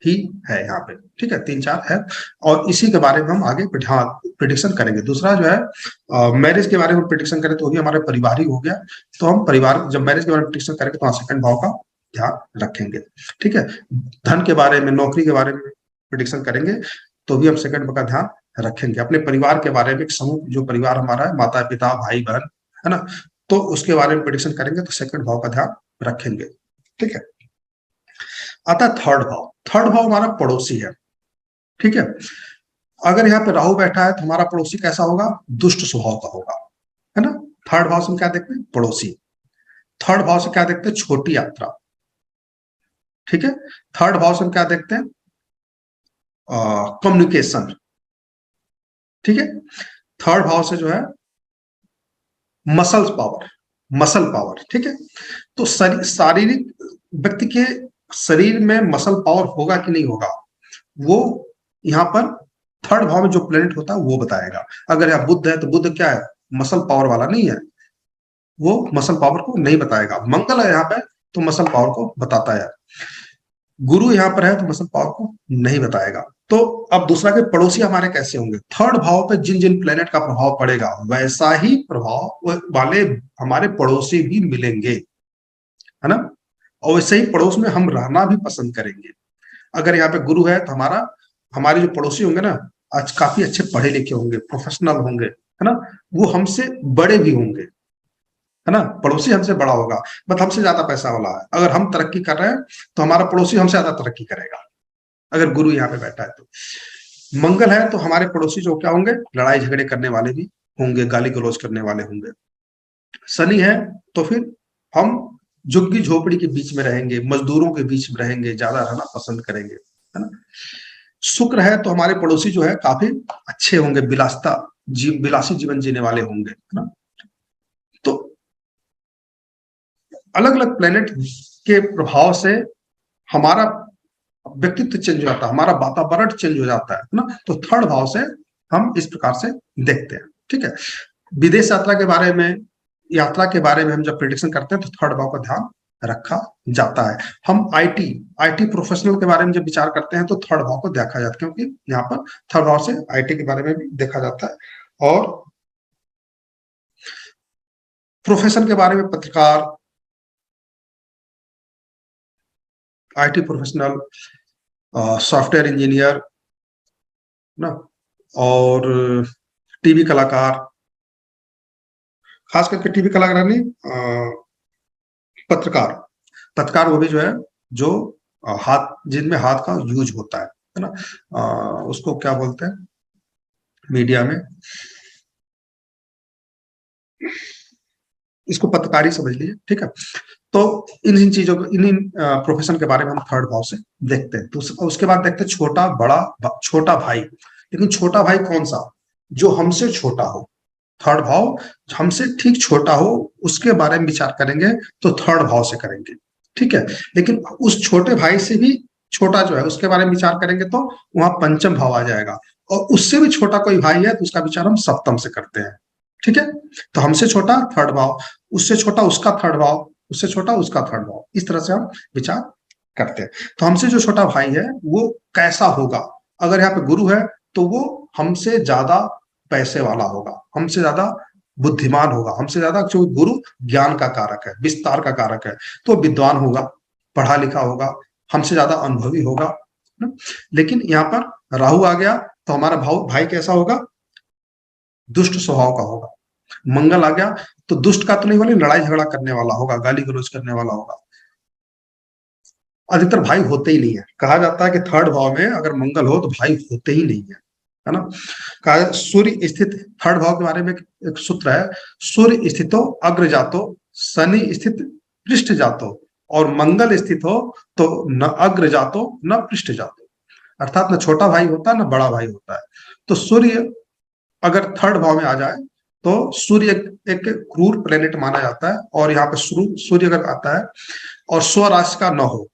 ही है यहाँ पे, ठीक है, 3-4 है, और इसी के बारे में हम आगे प्रेडिक्शन करेंगे। दूसरा जो है मैरिज के बारे में प्रेडिक्शन करें तो वो भी हमारे परिवार ही हो गया। तो हम परिवार जब मैरिज के बारे में प्रेडिक्शन करेंगे तो वहां सेकंड भाव का ध्यान रखेंगे। ठीक है, धन के बारे में, नौकरी के बारे में प्रेडिक्शन करेंगे तो भी हम सेकंड भाव का ध्यान रखेंगे। अपने परिवार के बारे में, एक समूह जो परिवार हमारा है, माता पिता भाई बहन, है ना, तो उसके बारे में प्रेडिक्शन करेंगे तो सेकंड भाव का ध्यान रखेंगे। ठीक है, आता थर्ड भाव। थर्ड भाव हमारा पड़ोसी है। ठीक है, अगर यहाँ पे राहु बैठा है तो हमारा पड़ोसी कैसा होगा? दुष्ट स्वभाव का होगा, है ना। थर्ड भाव से हम क्या देखते हैं? पड़ोसी। थर्ड भाव से क्या देखते हैं? छोटी यात्रा। ठीक है, थर्ड भाव से हम क्या देखते हैं? कम्युनिकेशन। ठीक है, थर्ड भाव से जो है मसल पावर, मसल पावर। ठीक है, तो शारीरिक व्यक्ति के शरीर में मसल पावर होगा कि नहीं होगा, वो यहाँ पर थर्ड भाव में जो प्लेनेट होता है वो बताएगा। अगर यहाँ बुध है तो बुध क्या है? मसल पावर वाला नहीं है, वो मसल पावर को नहीं बताएगा। मंगल है यहाँ पे तो मसल पावर को बताता है। गुरु यहाँ पर है तो मसल पावर को नहीं बताएगा। तो अब दूसरा के पड़ोसी हमारे कैसे होंगे? थर्ड भाव पे जिन जिन प्लेनेट का प्रभाव पड़ेगा वैसा ही प्रभाव वाले हमारे पड़ोसी भी मिलेंगे, है ना, और वैसे ही पड़ोस में हम रहना भी पसंद करेंगे। अगर यहाँ पे गुरु है तो हमारे जो पड़ोसी होंगे ना, आज काफी अच्छे पढ़े लिखे होंगे, प्रोफेशनल होंगे, है ना, वो हमसे बड़े भी होंगे, है ना। पड़ोसी हमसे बड़ा होगा, बट हमसे ज्यादा पैसा वाला है। अगर हम तरक्की कर रहे हैं तो हमारा पड़ोसी हमसे ज्यादा तरक्की करेगा, अगर गुरु यहाँ पे बैठा है तो। मंगल है तो हमारे पड़ोसी जो क्या होंगे? लड़ाई झगड़े करने वाले भी होंगे, गाली गलौज करने वाले होंगे। शनि है तो फिर हम झुग्गी झोपड़ी के बीच में रहेंगे, मजदूरों के बीच में रहेंगे, ज्यादा रहना पसंद करेंगे, है ना। शुक्र है तो हमारे पड़ोसी जो है काफी अच्छे होंगे, बिलासी जीवन जीने वाले होंगे, है ना। तो अलग अलग प्लेनेट के प्रभाव से हमारा व्यक्तित्व चेंज हो जाता है, हमारा वातावरण चेंज हो जाता है ना। तो थर्ड भाव से हम इस प्रकार से देखते हैं, ठीक है। विदेश यात्रा के बारे में हम जब प्रिडिक्शन करते हैं तो थर्ड भाव का ध्यान रखा जाता है। हम आईटी प्रोफेशनल के बारे में जब विचार करते हैं तो थर्ड भाव को देखा जाता है, क्योंकि यहाँ पर थर्ड भाव से आईटी के बारे में भी देखा जाता है। और प्रोफेशन के बारे में पत्रकार, आईटी प्रोफेशनल, सॉफ्टवेयर इंजीनियर ना, और टीवी कलाकार, खास करके टीवी कलाकार नहीं, पत्रकार वो भी जो है जो जिनमें हाथ का यूज होता है ना। उसको क्या बोलते हैं मीडिया में, इसको पत्रकारी समझ लीजिए, ठीक है। तो इन चीजों को, इन प्रोफेशन के बारे में हम थर्ड भाव से देखते हैं। तो उसके बाद देखते हैं छोटा भाई। लेकिन छोटा भाई कौन सा, जो हमसे छोटा हो। थर्ड भाव हमसे ठीक छोटा हो, उसके बारे में विचार करेंगे तो थर्ड भाव से करेंगे, ठीक है। लेकिन उस छोटे भाई से भी छोटा जो है उसके बारे में विचार करेंगे तो वहां पंचम भाव आ जाएगा। और उससे भी छोटा कोई भाई है तो उसका विचार हम सप्तम से करते हैं, ठीक है। तो हमसे छोटा थर्ड भाव, उससे छोटा उसका थर्ड भाव, उससे छोटा उसका थर्ड भाव, इस तरह से हम विचार करते हैं। तो हमसे जो छोटा भाई है वो कैसा होगा, अगर यहाँ पे गुरु है तो वो हमसे ज्यादा पैसे वाला होगा, हमसे ज्यादा बुद्धिमान होगा, हमसे ज्यादा, जो गुरु ज्ञान का कारक है, विस्तार का कारक है, तो विद्वान होगा, पढ़ा लिखा होगा, हमसे ज्यादा अनुभवी होगा ना? लेकिन यहाँ पर राहु आ गया तो हमारा भाई कैसा होगा, दुष्ट स्वभाव का होगा। मंगल आ गया तो दुष्ट का तो नहीं बोले, लड़ाई झगड़ा करने वाला होगा, गाली गलौज करने वाला होगा। अधिकतर भाई होते ही नहीं है, कहा जाता है कि थर्ड भाव में अगर मंगल हो तो भाई होते ही नहीं है ना। कहा सूर्य स्थित, थर्ड भाव के बारे में एक सूत्र है, सूर्य स्थितो अग्र जातो, शनि स्थित पृष्ठ जातो, और मंगल स्थित हो तो न अग्र जातो न पृष्ठ जातो। अर्थात न छोटा भाई होता है न बड़ा भाई होता है। तो सूर्य अगर थर्ड भाव में आ जाए तो सूर्य एक क्रूर प्लेनेट माना जाता है। और यहाँ पे सूर्य अगर आता है और स्वराशि का न हो,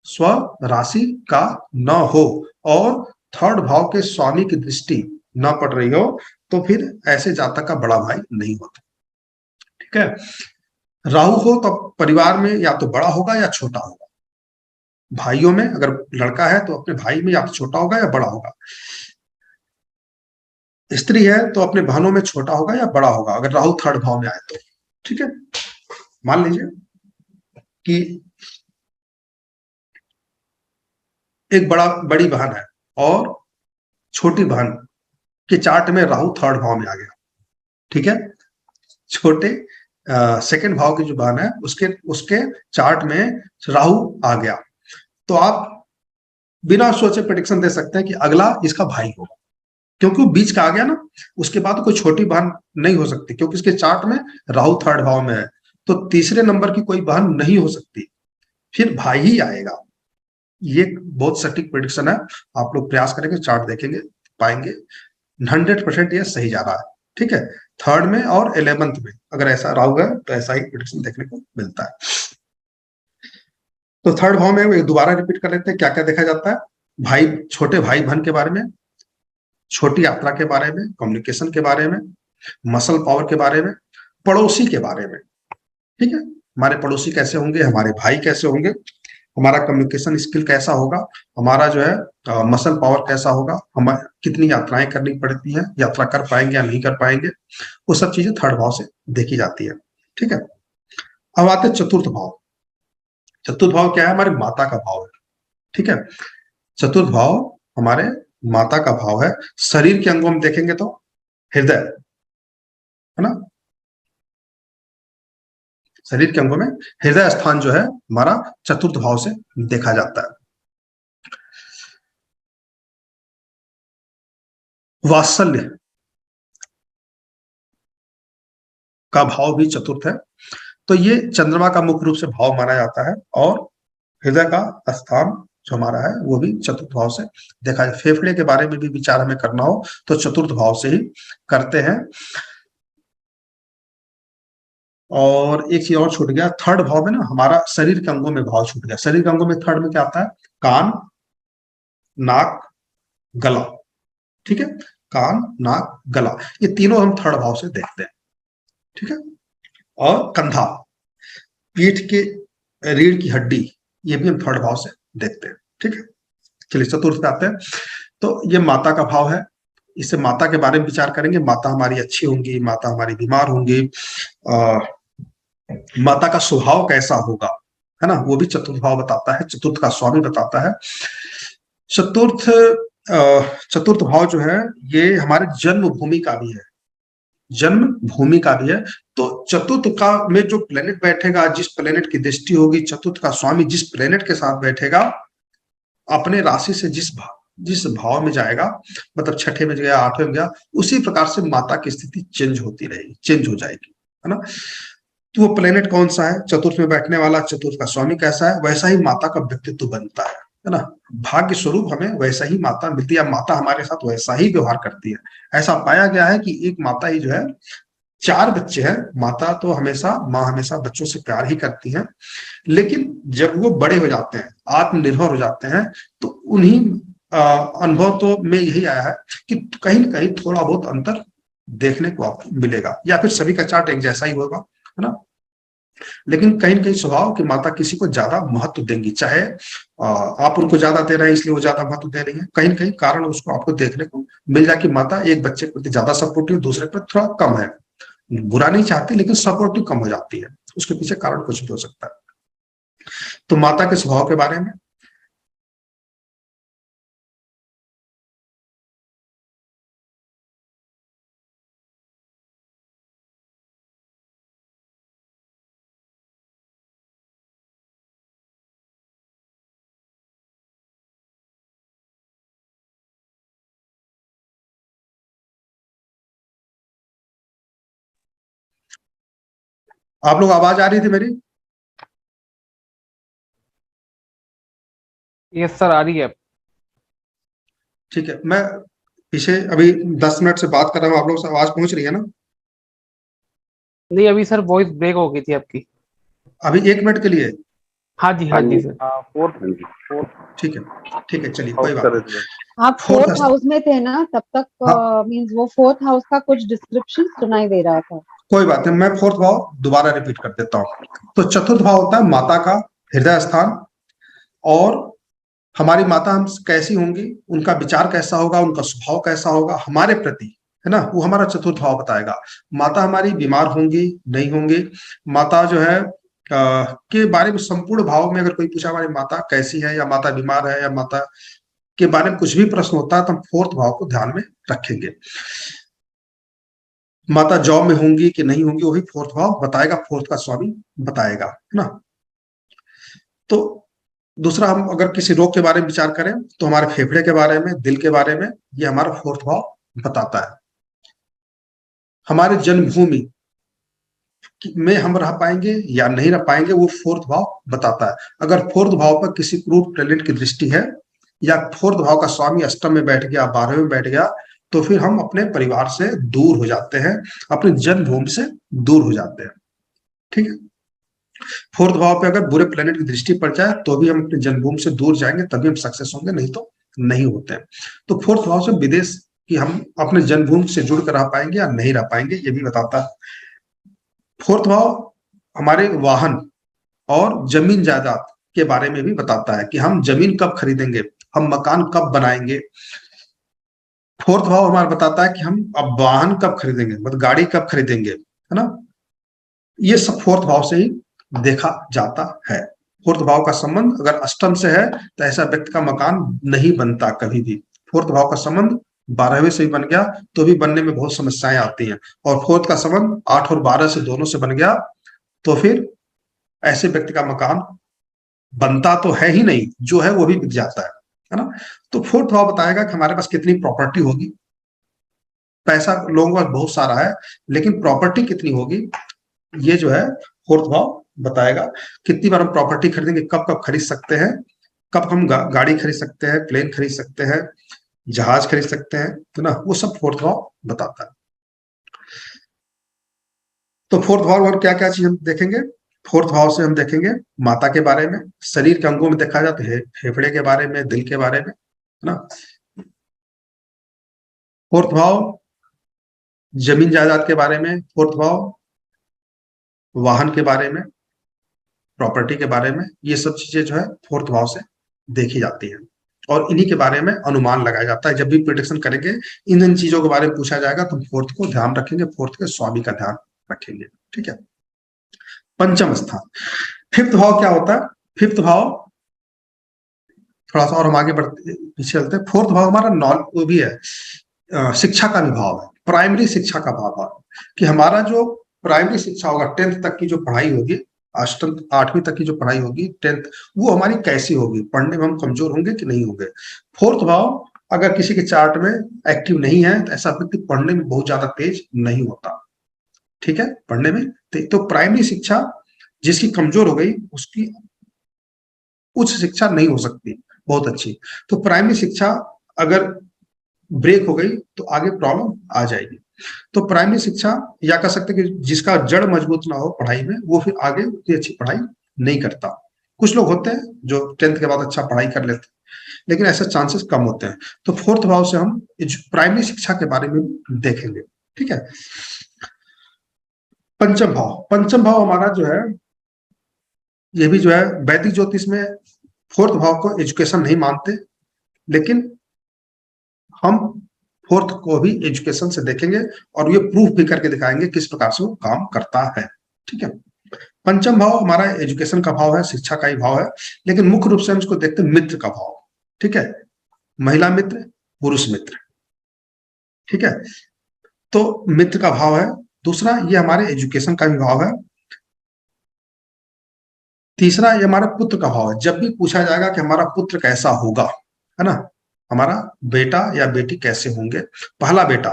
स्वराशि का न हो, और थर्ड भाव के स्वामी की दृष्टि न पड़ रही हो, तो फिर ऐसे जातक का बड़ा भाई नहीं होता, ठीक है। राहु हो तो परिवार में या तो बड़ा होगा या छोटा होगा। भाइयों में अगर लड़का है तो अपने भाई में या तो छोटा होगा या बड़ा होगा। स्त्री है तो अपने बहनों में छोटा होगा या बड़ा होगा, अगर राहु थर्ड भाव में आए तो, ठीक है। मान लीजिए कि एक बड़ी बहन है और छोटी बहन के चार्ट में राहु थर्ड भाव में आ गया, ठीक है। छोटे सेकंड भाव की जो बहन है उसके उसके चार्ट में राहु आ गया, तो आप बिना सोचे प्रेडिक्शन दे सकते हैं कि अगला इसका भाई होगा, क्योंकि वो बीच का आ गया ना। उसके बाद कोई छोटी बहन नहीं हो सकती, क्योंकि इसके चार्ट में राहु थर्ड भाव में है, तो तीसरे नंबर की कोई बहन नहीं हो सकती, फिर भाई ही आएगा। ये बहुत सटीक प्रेडिक्शन है, आप लोग प्रयास करेंगे, चार्ट देखेंगे, पाएंगे 100% ये सही जा रहा है, ठीक है। थर्ड में और 11th में अगर ऐसा राहु है तो ऐसा ही प्रेडिक्शन देखने को मिलता है। तो थर्ड भाव में दोबारा रिपीट कर लेते हैं क्या क्या देखा जाता है। छोटे भाई बहन के बारे में, छोटी यात्रा के बारे में, कम्युनिकेशन के बारे में, मसल पावर के बारे में, पड़ोसी के बारे में, ठीक है। हमारे पड़ोसी कैसे होंगे, हमारे भाई कैसे होंगे, हमारा कम्युनिकेशन स्किल कैसा होगा, हमारा जो है मसल पावर कैसा होगा, हम कितनी यात्राएं करनी पड़ती हैं, यात्रा कर पाएंगे या नहीं कर पाएंगे, वो सब चीजें थर्ड भाव से देखी जाती है, ठीक है। अब आते हैं चतुर्थ भाव। चतुर्थ भाव क्या है, हमारे माता का भाव है, ठीक है। चतुर्थ भाव हमारे माता का भाव है। शरीर के अंगों में देखेंगे तो हृदय, है ना, शरीर के अंगों में हृदय स्थान जो है हमारा चतुर्थ भाव से देखा जाता है। वात्सल्य, का भाव भी चतुर्थ है। तो ये चंद्रमा का मुख्य रूप से भाव माना जाता है, और हृदय का स्थान जो हमारा है वो भी चतुर्थ भाव से देखा जाए। फेफड़े के बारे में भी विचार हमें करना हो तो चतुर्थ भाव से ही करते हैं। और एक चीज और छूट गया, थर्ड भाव में ना हमारा शरीर के अंगों में भाव छूट गया। शरीर के अंगों में थर्ड में क्या आता है? कान, नाक, गला। ठीक है, कान, नाक, गला, ये तीनों हम थर्ड भाव से देखते हैं। ठीक है, और कंधा, पीठ के रीढ़ की हड्डी, ये भी हम थर्ड भाव से देखते हैं। ठीक है, चलिए चतुर्थ पे आते हैं। तो ये माता का भाव है, इससे माता के बारे में विचार करेंगे। माता हमारी अच्छी होंगी, माता हमारी बीमार होंगी, माता का स्वभाव कैसा होगा, है ना, वो भी चतुर्थ भाव बताता है, चतुर्थ का स्वामी बताता है। चतुर्थ भाव जो है ये हमारे जन्म भूमि का भी है, जन्म भूमि का भी है। तो चतुर्थ का में जो प्लेनेट बैठेगा, जिस प्लेनेट की दृष्टि होगी, चतुर्थ का स्वामी जिस प्लेनेट के साथ बैठेगा, अपने राशि से जिस भाव में जाएगा, मतलब छठे में गया, आठवें में गया, उसी प्रकार से माता की स्थिति चेंज होती रहेगी, चेंज हो जाएगी, है ना। तो वो प्लेनेट कौन सा है, चतुर्थ में बैठने वाला, चतुर्थ का स्वामी कैसा है, वैसा ही माता का व्यक्तित्व बनता है ना। भाग्य स्वरूप हमें वैसा ही माता मिलती है, माता हमारे साथ वैसा ही व्यवहार करती है। ऐसा पाया गया है कि एक माता ही जो है, 4 बच्चे हैं, माता तो माँ हमेशा बच्चों से प्यार ही करती है, लेकिन जब वो बड़े हो जाते हैं, आत्मनिर्भर हो जाते हैं, तो उन्हीं अनुभव तो में यही आया है कि कहीं ना कहीं थोड़ा बहुत अंतर देखने को आपको मिलेगा, या फिर सभी का चार्ट एक जैसा ही होगा, है ना। लेकिन कहीं ना कहीं स्वभाव कि माता किसी को ज्यादा महत्व देंगी, चाहे आप उनको ज्यादा दे रहे हैं इसलिए वो ज्यादा महत्व दे रही है, कहीं ना कहीं कारण उसको आपको देखने को मिल जाए कि माता एक बच्चे के प्रति ज्यादा सपोर्टिव, दूसरे पर थोड़ा कम है। बुरा नहीं चाहती, लेकिन सपोर्टिव कम हो जाती है, उसके पीछे कारण कुछ भी हो सकता है। तो माता के स्वभाव के बारे में आप लोग आवाज आ रही थी मेरी? यस सर, आ रही है। ठीक है, मैं पीछे अभी 10 मिनट से बात कर रहा हूँ, आप लोग से आवाज पहुंच रही है ना? नहीं, अभी सर वॉइस ब्रेक हो गई थी आपकी। अभी 1 मिनट के लिए? हाँ जी, हाँ जी सर। ठीक है, ठीक है, चलिए कोई हाउस बात कर नहीं। आप फोर्थ हाउस में थे ना तब तक, हाँ। मींस वो फोर्थ हाउस का कुछ डिस्क्रिप्शन सुनाई दे रहा था। कोई बात नहीं, मैं फोर्थ भाव दोबारा रिपीट कर देता हूँ। तो चतुर्थ भाव होता है माता का हृदय स्थान, और हमारी माता हम कैसी होंगी, उनका विचार कैसा होगा, उनका स्वभाव कैसा होगा हमारे प्रति, है ना, वो हमारा चतुर्थ भाव बताएगा। माता हमारी बीमार होंगी, नहीं होंगी, माता जो है के बारे में संपूर्ण भाव में अगर कोई पूछा हमारी माता कैसी है, या माता बीमार है, या माता के बारे में कुछ भी प्रश्न होता है, तो हम फोर्थ भाव को ध्यान में रखेंगे। माता जॉब में होंगी कि नहीं होंगी, वही फोर्थ भाव बताएगा, फोर्थ का स्वामी बताएगा, है ना। तो दूसरा, हम अगर किसी रोग के बारे में विचार करें तो हमारे फेफड़े के बारे में, दिल के बारे में, ये हमारा फोर्थ भाव बताता है। हमारे जन्मभूमि में हम रह पाएंगे या नहीं रह पाएंगे, वो फोर्थ भाव बताता है। अगर फोर्थ भाव पर किसी क्रूड प्लेनेट की दृष्टि है, या फोर्थ भाव का स्वामी अष्टम में बैठ गया, 12वें में बैठ गया, तो फिर हम अपने परिवार से दूर हो जाते हैं, अपनी जन्मभूमि से दूर हो जाते हैं। ठीक है, फोर्थ भाव पे अगर बुरे प्लेनेट की दृष्टि पड़ जाए तो भी हम अपनी जन्मभूमि से दूर जाएंगे, तभी हम सक्सेस होंगे, नहीं तो नहीं होते हैं। तो फोर्थ भाव से विदेश कि हम अपने जन्मभूमि से जुड़ कर रह पाएंगे या नहीं रह पाएंगे, ये भी बताता है। फोर्थ भाव हमारे वाहन और जमीन जायदाद के बारे में भी बताता है कि हम जमीन कब खरीदेंगे, हम मकान कब बनाएंगे। फोर्थ भाव हमारा बताता है कि हम अब वाहन कब खरीदेंगे, मतलब गाड़ी कब खरीदेंगे, है ना। ये सब फोर्थ भाव से ही देखा जाता है। फोर्थ भाव का संबंध अगर अष्टम से है तो ऐसा व्यक्ति का मकान नहीं बनता कभी भी। फोर्थ भाव का संबंध 12वें से भी बन गया तो भी बनने में बहुत समस्याएं आती हैं, और फोर्थ का संबंध 8 और 12 से दोनों से बन गया तो फिर ऐसे व्यक्ति का मकान बनता तो है ही नहीं, जो है वो भी बिक जाता है ना। तो फोर्थ भाव बताएगा कि हमारे पास कितनी प्रॉपर्टी होगी, पैसा लोगों के पास बहुत सारा है, लेकिन प्रॉपर्टी कितनी होगी ये जो है फोर्थ भाव बताएगा। कितनी बार हम प्रॉपर्टी खरीदेंगे, कब कब खरीद सकते हैं, कब हम गाड़ी खरीद सकते हैं, प्लेन खरीद सकते हैं, जहाज खरीद सकते हैं, है ना, वो सब फोर्थ भाव बताता है। तो फोर्थ भाव और क्या क्या चीज हम देखेंगे, फोर्थ भाव से हम देखेंगे माता के बारे में, शरीर के अंगों में देखा जाए तो फेफड़े के बारे में, दिल के बारे में, है ना। फोर्थ भाव जमीन जायदाद के बारे में, फोर्थ भाव वाहन के बारे में, प्रॉपर्टी के बारे में, ये सब चीजें जो है फोर्थ भाव से देखी जाती है और इन्हीं के बारे में अनुमान लगाया जाता है। जब भी प्रिडिक्शन करेंगे इन चीजों के बारे में पूछा जाएगा तो फोर्थ को ध्यान रखेंगे, फोर्थ के स्वामी का ध्यान रखेंगे, ठीक है। पंचम स्थान, फिफ्थ भाव क्या होता है, फिफ्थ भाव थोड़ा सा और हम आगे बढ़ते पीछे चलते हैं। फोर्थ भाव हमारा वो भी है, शिक्षा का भी भाव है, प्राइमरी शिक्षा का भाव है कि हमारा जो प्राइमरी शिक्षा होगा, 10th तक की जो पढ़ाई होगी, 8वीं तक की जो पढ़ाई होगी, 10th, वो हमारी कैसी होगी, पढ़ने में हम कमजोर होंगे कि नहीं होंगे। फोर्थ भाव अगर किसी के चार्ट में एक्टिव नहीं है तो ऐसा व्यक्ति पढ़ने में बहुत ज्यादा तेज नहीं होता, ठीक है, पढ़ने में। तो प्राइमरी शिक्षा जिसकी कमजोर हो गई उसकी उच्च शिक्षा नहीं हो सकती बहुत अच्छी। तो प्राइमरी शिक्षा अगर ब्रेक हो गई तो आगे प्रॉब्लम आ जाएगी। तो प्राइमरी शिक्षा या कह सकते कि जिसका जड़ मजबूत ना हो पढ़ाई में, वो फिर आगे उतनी अच्छी पढ़ाई नहीं करता। कुछ लोग होते हैं जो 10th के बाद अच्छा पढ़ाई कर लेते हैं, लेकिन ऐसे चांसेस कम होते हैं। तो फोर्थ भाव से हम प्राइमरी शिक्षा के बारे में देखेंगे, ठीक है। पंचम भाव, पंचम भाव हमारा जो है ये भी जो है वैदिक ज्योतिष में फोर्थ भाव को एजुकेशन नहीं मानते, लेकिन हम फोर्थ को भी एजुकेशन से देखेंगे और ये प्रूफ भी करके दिखाएंगे किस प्रकार से वो काम करता है, ठीक है। पंचम भाव हमारा एजुकेशन का भाव है, शिक्षा का ही भाव है, लेकिन मुख्य रूप से हम इसको देखते हैं मित्र का भाव, ठीक है, महिला मित्र, पुरुष मित्र, ठीक है। तो मित्र का भाव है। दूसरा ये हमारे एजुकेशन का भी भाव है। तीसरा ये हमारा पुत्र का भाव है। जब भी पूछा जाएगा कि हमारा पुत्र कैसा होगा, है ना, हमारा बेटा या बेटी कैसे होंगे, पहला बेटा,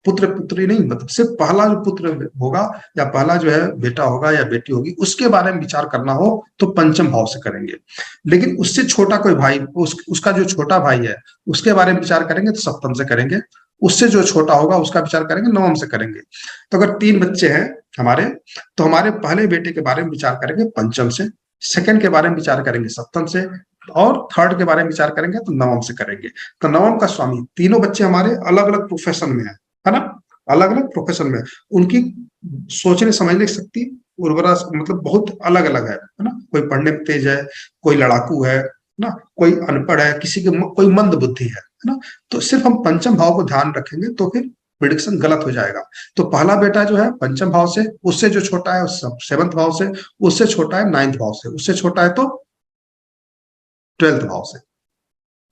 पुत्र पुत्री नहीं, मतलब सिर्फ पहला जो पुत्र होगा या पहला जो है बेटा होगा या बेटी होगी, उसके बारे में विचार करना हो तो पंचम भाव से करेंगे। लेकिन उससे छोटा कोई भाई, उसका जो छोटा भाई है उसके बारे में विचार करेंगे तो सप्तम से करेंगे। उससे जो छोटा होगा उसका विचार करेंगे नवम से करेंगे। तो अगर 3 बच्चे हैं हमारे, तो हमारे पहले बेटे के बारे में विचार करेंगे पंचम से, सेकंड के बारे में विचार करेंगे सप्तम से, और थर्ड के बारे में विचार करेंगे तो नवम से करेंगे। तो नवम का स्वामी, तीनों बच्चे हमारे अलग अलग प्रोफेशन में है ना, अलग अलग प्रोफेशन में, उनकी सोचने समझने की शक्ति उर्वरा मतलब बहुत अलग अलग है ना। कोई पढ़ने में तेज है, कोई लड़ाकू है ना, कोई अनपढ़ है, किसी के कोई मंद बुद्धि है ना। तो सिर्फ हम पंचम भाव को ध्यान रखेंगे तो फिर प्रिडिक्शन गलत हो जाएगा। तो पहला बेटा जो है पंचम भाव से, उससे जो छोटा है 7th भाव से, उससे छोटा है 9th भाव से, उससे छोटा है तो 12th भाव से,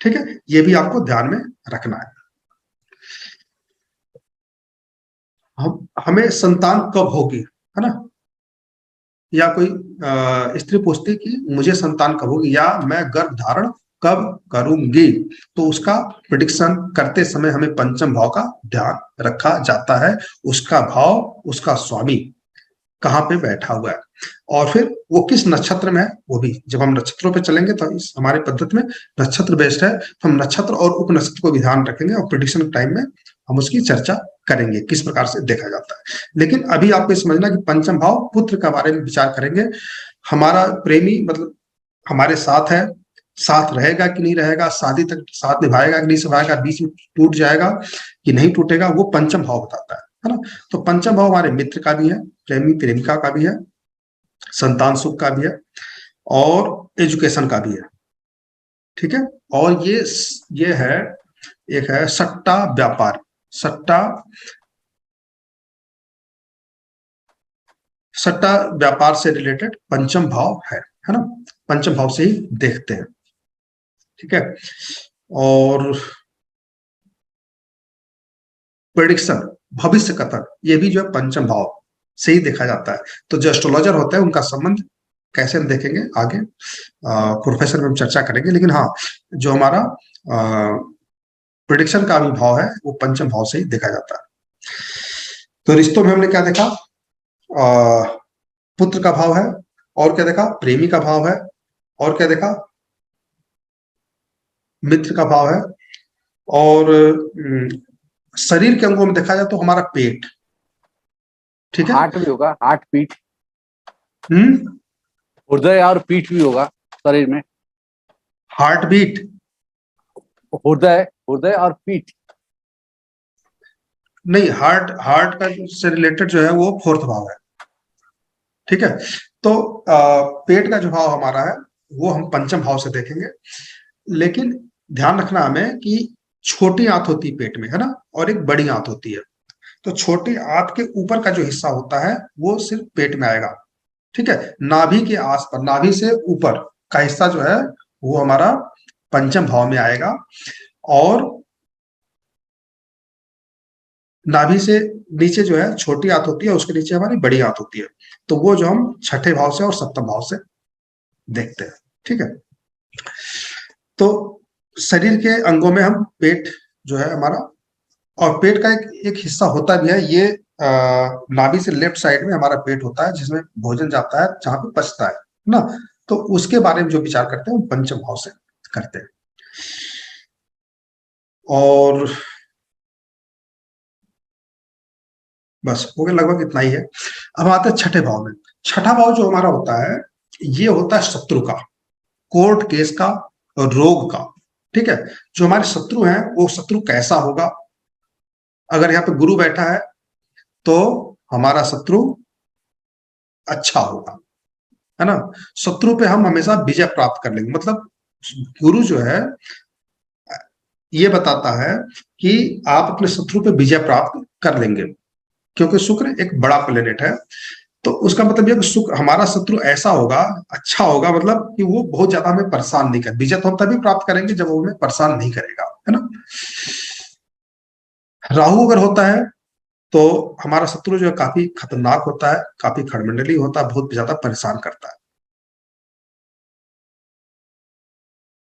ठीक है। ये भी आपको ध्यान में रखना है। हमें संतान कब होगी, है ना, या कोई स्त्री पूछती कि मुझे संतान कब होगी या मैं गर्भ धारण कब करूंगी, तो उसका प्रिडिक्शन करते समय हमें पंचम भाव का ध्यान रखा जाता है। उसका भाव, उसका स्वामी कहाँ पे बैठा हुआ है और फिर वो किस नक्षत्र में है, वो भी जब हम नक्षत्रों पे चलेंगे तो इस हमारे पद्धति में नक्षत्र बेस्ड है, तो हम नक्षत्र और उप नक्षत्र को भी ध्यान रखेंगे और प्रिडिक्शन टाइम में हम उसकी चर्चा करेंगे किस प्रकार से देखा जाता है। लेकिन अभी आपको समझना कि पंचम भाव पुत्र के बारे में विचार करेंगे। हमारा प्रेमी मतलब हमारे साथ है, साथ रहेगा कि नहीं रहेगा, शादी तक साथ निभाएगा कि नहीं निभाएगा, बीच में टूट जाएगा कि नहीं टूटेगा, वो पंचम भाव बताता है ना। तो पंचम भाव हमारे मित्र का भी है, प्रेमी प्रेमिका का भी है, संतान सुख का भी है और एजुकेशन का भी है, ठीक है। और ये है, एक है सट्टा व्यापार, सट्टा व्यापार से रिलेटेड पंचम भाव है ना, पंचम भाव से ही देखते हैं, ठीक है। और प्रेडिक्शन, भविष्य कथन, ये भी जो है पंचम भाव से ही देखा जाता है। तो जो एस्ट्रोलॉजर होते हैं उनका संबंध कैसे हम देखेंगे आगे प्रोफेसर में हम चर्चा करेंगे। लेकिन हाँ, जो हमारा प्रिडिक्शन का भी भाव है वो पंचम भाव से ही देखा जाता है। तो रिश्तों में हमने क्या देखा, पुत्र का भाव है, और क्या देखा, प्रेमी का भाव है, और क्या देखा, मित्र का भाव है, और शरीर के अंगों में देखा जाए तो हमारा पेट, ठीक है, हार्ट भी होगा, हार्ट पीठ, हम्म, हृदय और पीठ भी होगा शरीर में। हार्ट बीट, हृदय, हृदय और पीठ नहीं, हार्ट का से रिलेटेड जो है वो फोर्थ भाव है, ठीक है। तो पेट का जो भाव हमारा है वो हम पंचम भाव से देखेंगे, लेकिन ध्यान रखना हमें कि छोटी आंत होती है पेट में, है ना, और एक बड़ी आंत होती है। तो छोटी आंत के ऊपर का जो हिस्सा होता है वो सिर्फ पेट में आएगा, ठीक है। नाभि के आसपास, नाभि से ऊपर का हिस्सा जो है वो हमारा पंचम भाव में आएगा, और नाभि से नीचे जो है छोटी आंत होती है, उसके नीचे हमारी बड़ी आंत होती है। तो वो जो हम छठे भाव से और सप्तम भाव से देखते हैं, ठीक है। तो शरीर के अंगों में हम पेट जो है हमारा, और पेट का एक हिस्सा होता भी है, ये नाभि से लेफ्ट साइड में हमारा पेट होता है जिसमें भोजन जाता है, जहां पे पचता है ना। तो उसके बारे में जो विचार करते हैं वो पंचम भाव से करते हैं। और बस हो गया, लगभग इतना ही है। अब आते हैं छठे भाव में। छठा भाव जो हमारा होता है ये होता है शत्रु का, कोर्ट केस का और रोग का, ठीक है। जो हमारे शत्रु हैं वो शत्रु कैसा होगा, अगर यहाँ पे गुरु बैठा है तो हमारा शत्रु अच्छा होगा, है ना। शत्रु पे हम हमेशा विजय प्राप्त कर लेंगे। मतलब गुरु जो है ये बताता है कि आप अपने शत्रु पे विजय प्राप्त कर लेंगे, क्योंकि शुक्र एक बड़ा प्लेनेट है। तो उसका मतलब यह कि शुक्र, हमारा शत्रु ऐसा होगा, अच्छा होगा, मतलब कि वो बहुत ज्यादा हमें परेशान नहीं कर, विजय तो हम तभी प्राप्त करेंगे जब वो हमें परेशान नहीं करेगा, है ना। राहु अगर होता है तो हमारा शत्रु जो है काफी खतरनाक होता है, काफी खड़मंडली होता है, बहुत ज्यादा परेशान करता है।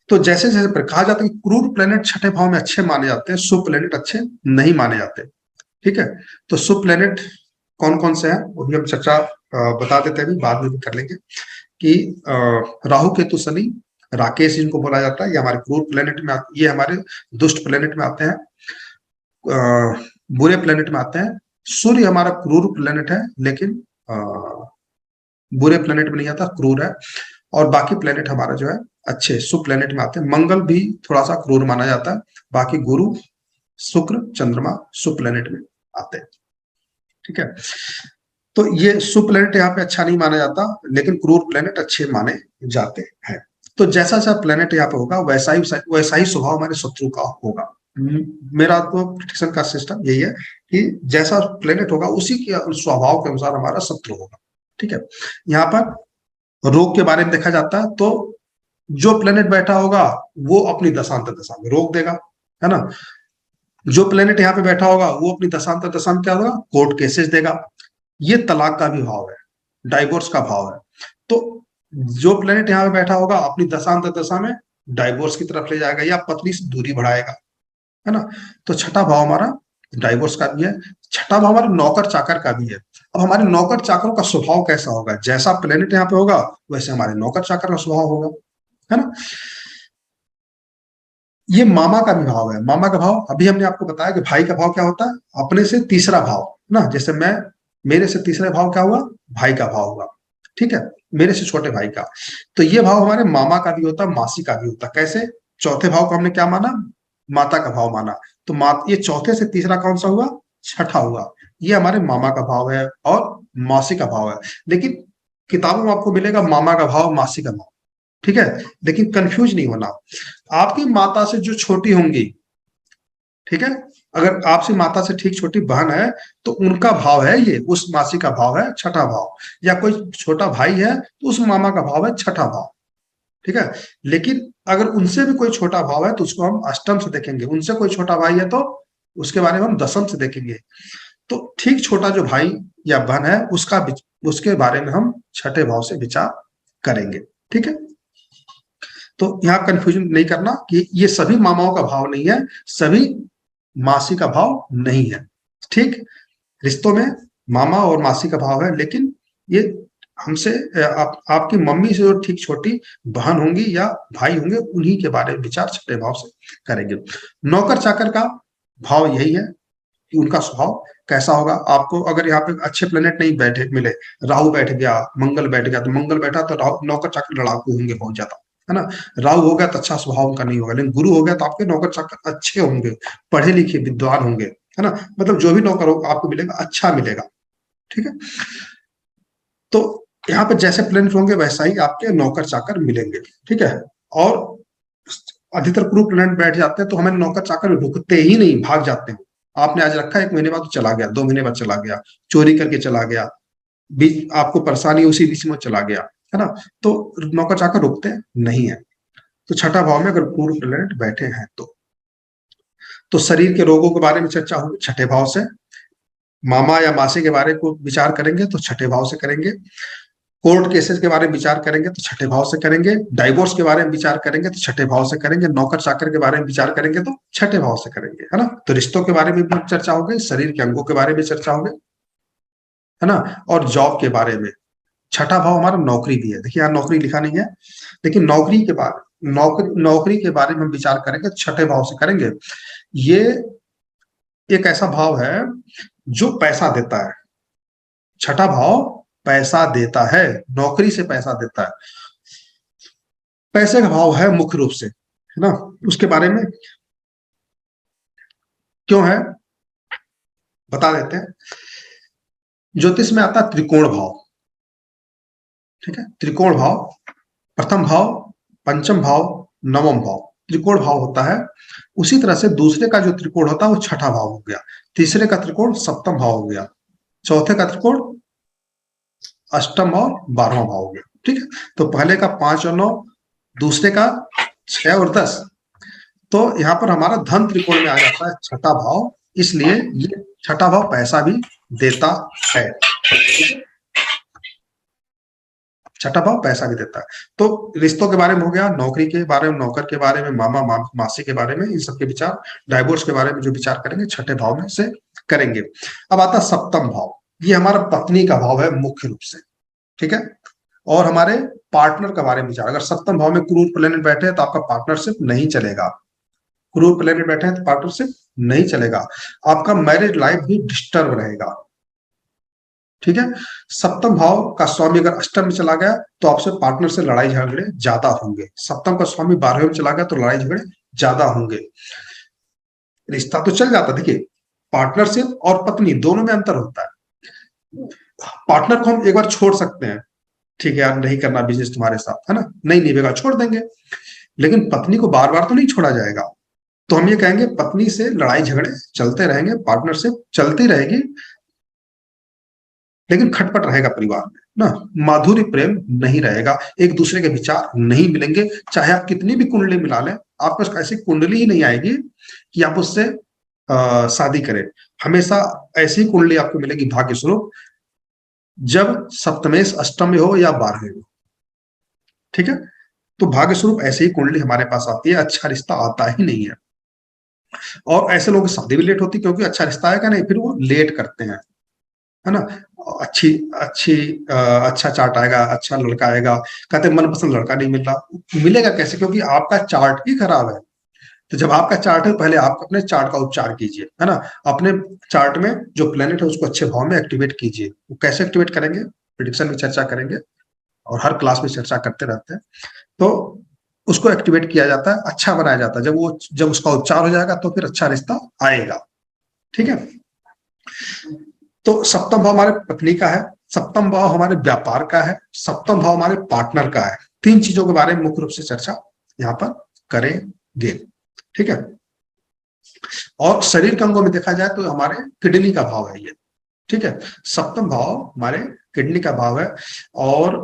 तो जैसे जैसे कहा जाता है कि क्रूर प्लेनेट छठे भाव में अच्छे माने जाते हैं, शुभ प्लेनेट अच्छे नहीं माने जाते, ठीक है। तो शुभ प्लेनेट कौन कौन से हैं वो भी हम चर्चा बता देते हैं, अभी बाद में भी कर लेंगे। कि राहु केतु शनि राकेश इनको बोला जाता है, ये हमारे क्रूर प्लेनेट में ये हमारे दुष्ट प्लेनेट में आते हैं, बुरे प्लेनेट में आते हैं। सूर्य हमारा क्रूर प्लेनेट है, लेकिन बुरे प्लेनेट में नहीं आता, क्रूर है। और बाकी प्लेनेट हमारा जो है अच्छे शुभ प्लेनेट में आते हैं। मंगल भी थोड़ा सा क्रूर माना जाता है, बाकी गुरु, शुक्र, चंद्रमा शुभ प्लेनेट में आते हैं, ठीक है। तो ये शुभ प्लेनेट यहाँ पे अच्छा नहीं माना जाता, लेकिन क्रूर प्लेनेट अच्छे माने जाते हैं। तो जैसा जैसा प्लेनेट यहाँ पे होगा वैसा ही स्वभाव हमारे शत्रु का होगा। मेरा तो प्रेडिक्शन का सिस्टम यही है कि जैसा प्लेनेट होगा उसी के स्वभाव के अनुसार हमारा शत्रु होगा, ठीक है। यहाँ पर रोग के बारे में देखा जाता है, तो जो प्लेनेट बैठा होगा वो अपनी दशांतर दशा में रोग देगा, है ना। जो प्लेनेट यहाँ पे बैठा होगा वो अपनी दशांतर दशा में क्या होगा, कोर्ट केसेस देगा। ये तलाक का भी भाव है, डाइवोर्स का भाव है। तो जो प्लेनेट यहाँ पे बैठा होगा अपनी दशांतर दशा में डाइवोर्स की तरफ ले जाएगा या पत्नी से दूरी बढ़ाएगा, है ना। तो छठा भाव हमारा डाइवोर्स का भी है, छठा भाव हमारे नौकर चाकर का भी है। अब हमारे नौकर चाकरों का स्वभाव कैसा होगा, जैसा प्लेनेट यहाँ पे होगा वैसे हमारे नौकर चाकर का स्वभाव होगा, है ना। ये मामा का भी भाव है। मामा का भाव अभी हमने आपको बताया कि भाई का भाव क्या होता है, अपने से तीसरा भाव ना। जैसे मैं, मेरे से तीसरा भाव क्या हुआ, भाई का भाव हुआ, ठीक है, मेरे से छोटे भाई का। तो ये भाव हमारे मामा का भी होता है, मासी का भी होता है। कैसे, चौथे भाव को हमने क्या माना, माता का भाव माना। तो ये चौथे से तीसरा कौन सा हुआ, छठा हुआ। ये हमारे मामा का भाव है और मासी का भाव है। लेकिन किताबों में आपको मिलेगा मामा का भाव, मासी का भाव, ठीक है। लेकिन कंफ्यूज नहीं होना, आपकी माता से जो छोटी होंगी, ठीक है, अगर आपसे माता से ठीक छोटी बहन है तो उनका भाव है ये, उस मासी का भाव है छठा भाव। या कोई छोटा भाई है तो उस मामा का भाव है छठा भाव, ठीक है। लेकिन अगर उनसे भी कोई छोटा भाव है तो उसको हम अष्टम से देखेंगे, उनसे कोई छोटा भाई है तो उसके बारे में हम दशम से देखेंगे। तो ठीक छोटा जो भाई या बहन है उसके बारे में हम छठे भाव से विचार करेंगे, ठीक है। तो यहाँ कंफ्यूजन नहीं करना कि ये सभी मामाओं का भाव नहीं है, सभी मासी का भाव नहीं है। ठीक, रिश्तों में मामा और मासी का भाव है, लेकिन ये हमसे आपकी मम्मी से जो ठीक छोटी बहन होंगी या भाई होंगे, उन्हीं के बारे में विचार छठे भाव से करेंगे। नौकर चाकर का भाव यही है कि उनका स्वभाव कैसा होगा। आपको अगर यहाँ पे अच्छे प्लेनेट नहीं बैठे मिले, राहु बैठ गया, मंगल बैठ गया, तो मंगल बैठा तो राहु, नौकर चाकर लड़ाकू होंगे बहुत ज्यादा, है ना। राहु हो गया तो अच्छा स्वभाव उनका नहीं होगा, लेकिन गुरु हो गया तो आपके नौकर चाकर अच्छे होंगे, पढ़े लिखे विद्वान होंगे, है ना। मतलब जो भी नौकर हो आपको मिलेगा अच्छा मिलेगा। ठीक है, तो यहाँ पे जैसे प्लेनेट होंगे वैसा ही आपके नौकर चाकर मिलेंगे। ठीक है, और अधिकतर क्रू प्लेनेट बैठ जाते हैं तो हमें नौकर चाकर रुकते ही नहीं, भाग जाते हैं। आपने आज रखा 1 महीने बाद तो चला गया, 2 महीने बाद चला गया, चोरी करके चला गया, बीच आपको परेशानी उसी बीच में चला गया, है ना। तो नौकर चाकर रुकते नहीं है। तो छठा भाव में अगर पूर्व प्लेनेट बैठे हैं तो शरीर के रोगों के बारे में चर्चा होगी छठे भाव से। मामा या मासी के बारे को विचार करेंगे तो छठे भाव से करेंगे। कोर्ट केसेस के बारे में विचार करेंगे तो छठे भाव से करेंगे। डाइवोर्स के बारे में विचार करेंगे तो छठे भाव से करेंगे। नौकर चाकर के बारे में विचार करेंगे तो छठे भाव से करेंगे, है ना। तो रिश्तों के बारे में भी चर्चा होगी, शरीर के अंगों के बारे में चर्चा होगी, है ना, और जॉब के बारे में। छठा भाव हमारा नौकरी भी है, देखिए यहाँ नौकरी लिखा नहीं है, लेकिन नौकरी के बारे में हम विचार करेंगे छठे भाव से करेंगे। ये एक ऐसा भाव है जो पैसा देता है। छठा भाव पैसा देता है, नौकरी से पैसा देता है, पैसे का भाव है मुख्य रूप से, है ना। उसके बारे में क्यों है बता देते हैं। ज्योतिष में आता है त्रिकोण भाव। ठीक है, त्रिकोण भाव, प्रथम भाव, पंचम भाव, नवम भाव, त्रिकोण भाव होता है। उसी तरह से दूसरे का जो त्रिकोण होता है वो छठा भाव हो गया, तीसरे का त्रिकोण सप्तम भाव हो गया, चौथे का त्रिकोण अष्टम और 12वां भाव हो गया। ठीक है, तो पहले का 5 और 9, दूसरे का 6 और 10, तो यहाँ पर हमारा धन त्रिकोण में आ जाता है छठा भाव, इसलिए ये छठा भाव पैसा भी देता है। छठा भाव पैसा भी देता है। तो रिश्तों के बारे में हो गया, नौकरी के बारे में, नौकर के बारे में, मामा मासी के बारे में, इन सब के विचार, डाइवोर्स के बारे में जो विचार करेंगे छठे भाव में से करेंगे। अब आता है सप्तम भाव, ये हमारा पत्नी का भाव है मुख्य रूप से। ठीक है, और हमारे पार्टनर के बारे में विचार। अगर सप्तम भाव में क्रूर प्लेनेट बैठे हैं तो आपका पार्टनरशिप नहीं चलेगा। क्रूर प्लेनेट बैठे हैं तो पार्टनरशिप नहीं चलेगा, आपका मैरिज लाइफ भी डिस्टर्ब रहेगा। ठीक है, सप्तम भाव का स्वामी अगर अष्टम में चला गया तो आपसे पार्टनर से लड़ाई झगड़े ज्यादा होंगे। सप्तम का स्वामी 12वें में चला गया तो लड़ाई झगड़े ज्यादा होंगे। रिश्ता तो चल जाता, देखिए पार्टनरशिप और पत्नी दोनों में अंतर होता है। पार्टनर को हम एक बार छोड़ सकते हैं, ठीक है यार नहीं करना बिजनेस तुम्हारे साथ, है ना, नहीं निभेगा छोड़ देंगे, लेकिन पत्नी को बार बार तो नहीं छोड़ा जाएगा। तो हम ये कहेंगे पत्नी से लड़ाई झगड़े चलते रहेंगे, पार्टनरशिप चलती रहेगी, लेकिन खटपट रहेगा परिवार में ना, माधुर्य प्रेम नहीं रहेगा, एक दूसरे के विचार नहीं मिलेंगे। चाहे आप कितनी भी कुंडली मिला लें, आपको ऐसी कुंडली ही नहीं आएगी कि आप उससे शादी करें। हमेशा ऐसी कुंडली आपको मिलेगी भाग्य स्वरूप जब सप्तमेश अष्टम में हो या 12वें में। ठीक है, तो भाग्य स्वरूप ऐसे ही कुंडली हमारे पास आती है, अच्छा रिश्ता आता ही नहीं है। और ऐसे लोगों की शादी भी लेट होती है, क्योंकि अच्छा रिश्ता आएगा नहीं, फिर वो लेट करते हैं, है ना। अच्छा चार्ट आएगा, अच्छा लड़का आएगा, कहते मनपसंद लड़का नहीं मिल रहा, मिलेगा कैसे, क्योंकि आपका चार्ट ही खराब है। तो जब आपका चार्ट है, पहले आप अपने चार्ट का उपचार कीजिए, है ना। अपने चार्ट में जो प्लेनेट है उसको अच्छे भाव में एक्टिवेट कीजिए। वो कैसे एक्टिवेट करेंगे, प्रेडिक्शन में चर्चा करेंगे और हर क्लास में चर्चा करते रहते हैं। तो उसको एक्टिवेट किया जाता है, अच्छा बनाया जाता है। जब उसका उपचार हो जाएगा तो फिर अच्छा रिश्ता आएगा। ठीक है, तो सप्तम भाव हमारे पत्नी का है, सप्तम भाव हमारे व्यापार का है, सप्तम भाव हमारे पार्टनर का है। 3 चीजों के बारे में मुख्य रूप से चर्चा यहाँ पर करेंगे। ठीक है, और शरीर के अंगों में देखा जाए तो हमारे किडनी का भाव है ये। ठीक है, सप्तम भाव हमारे किडनी का भाव है, और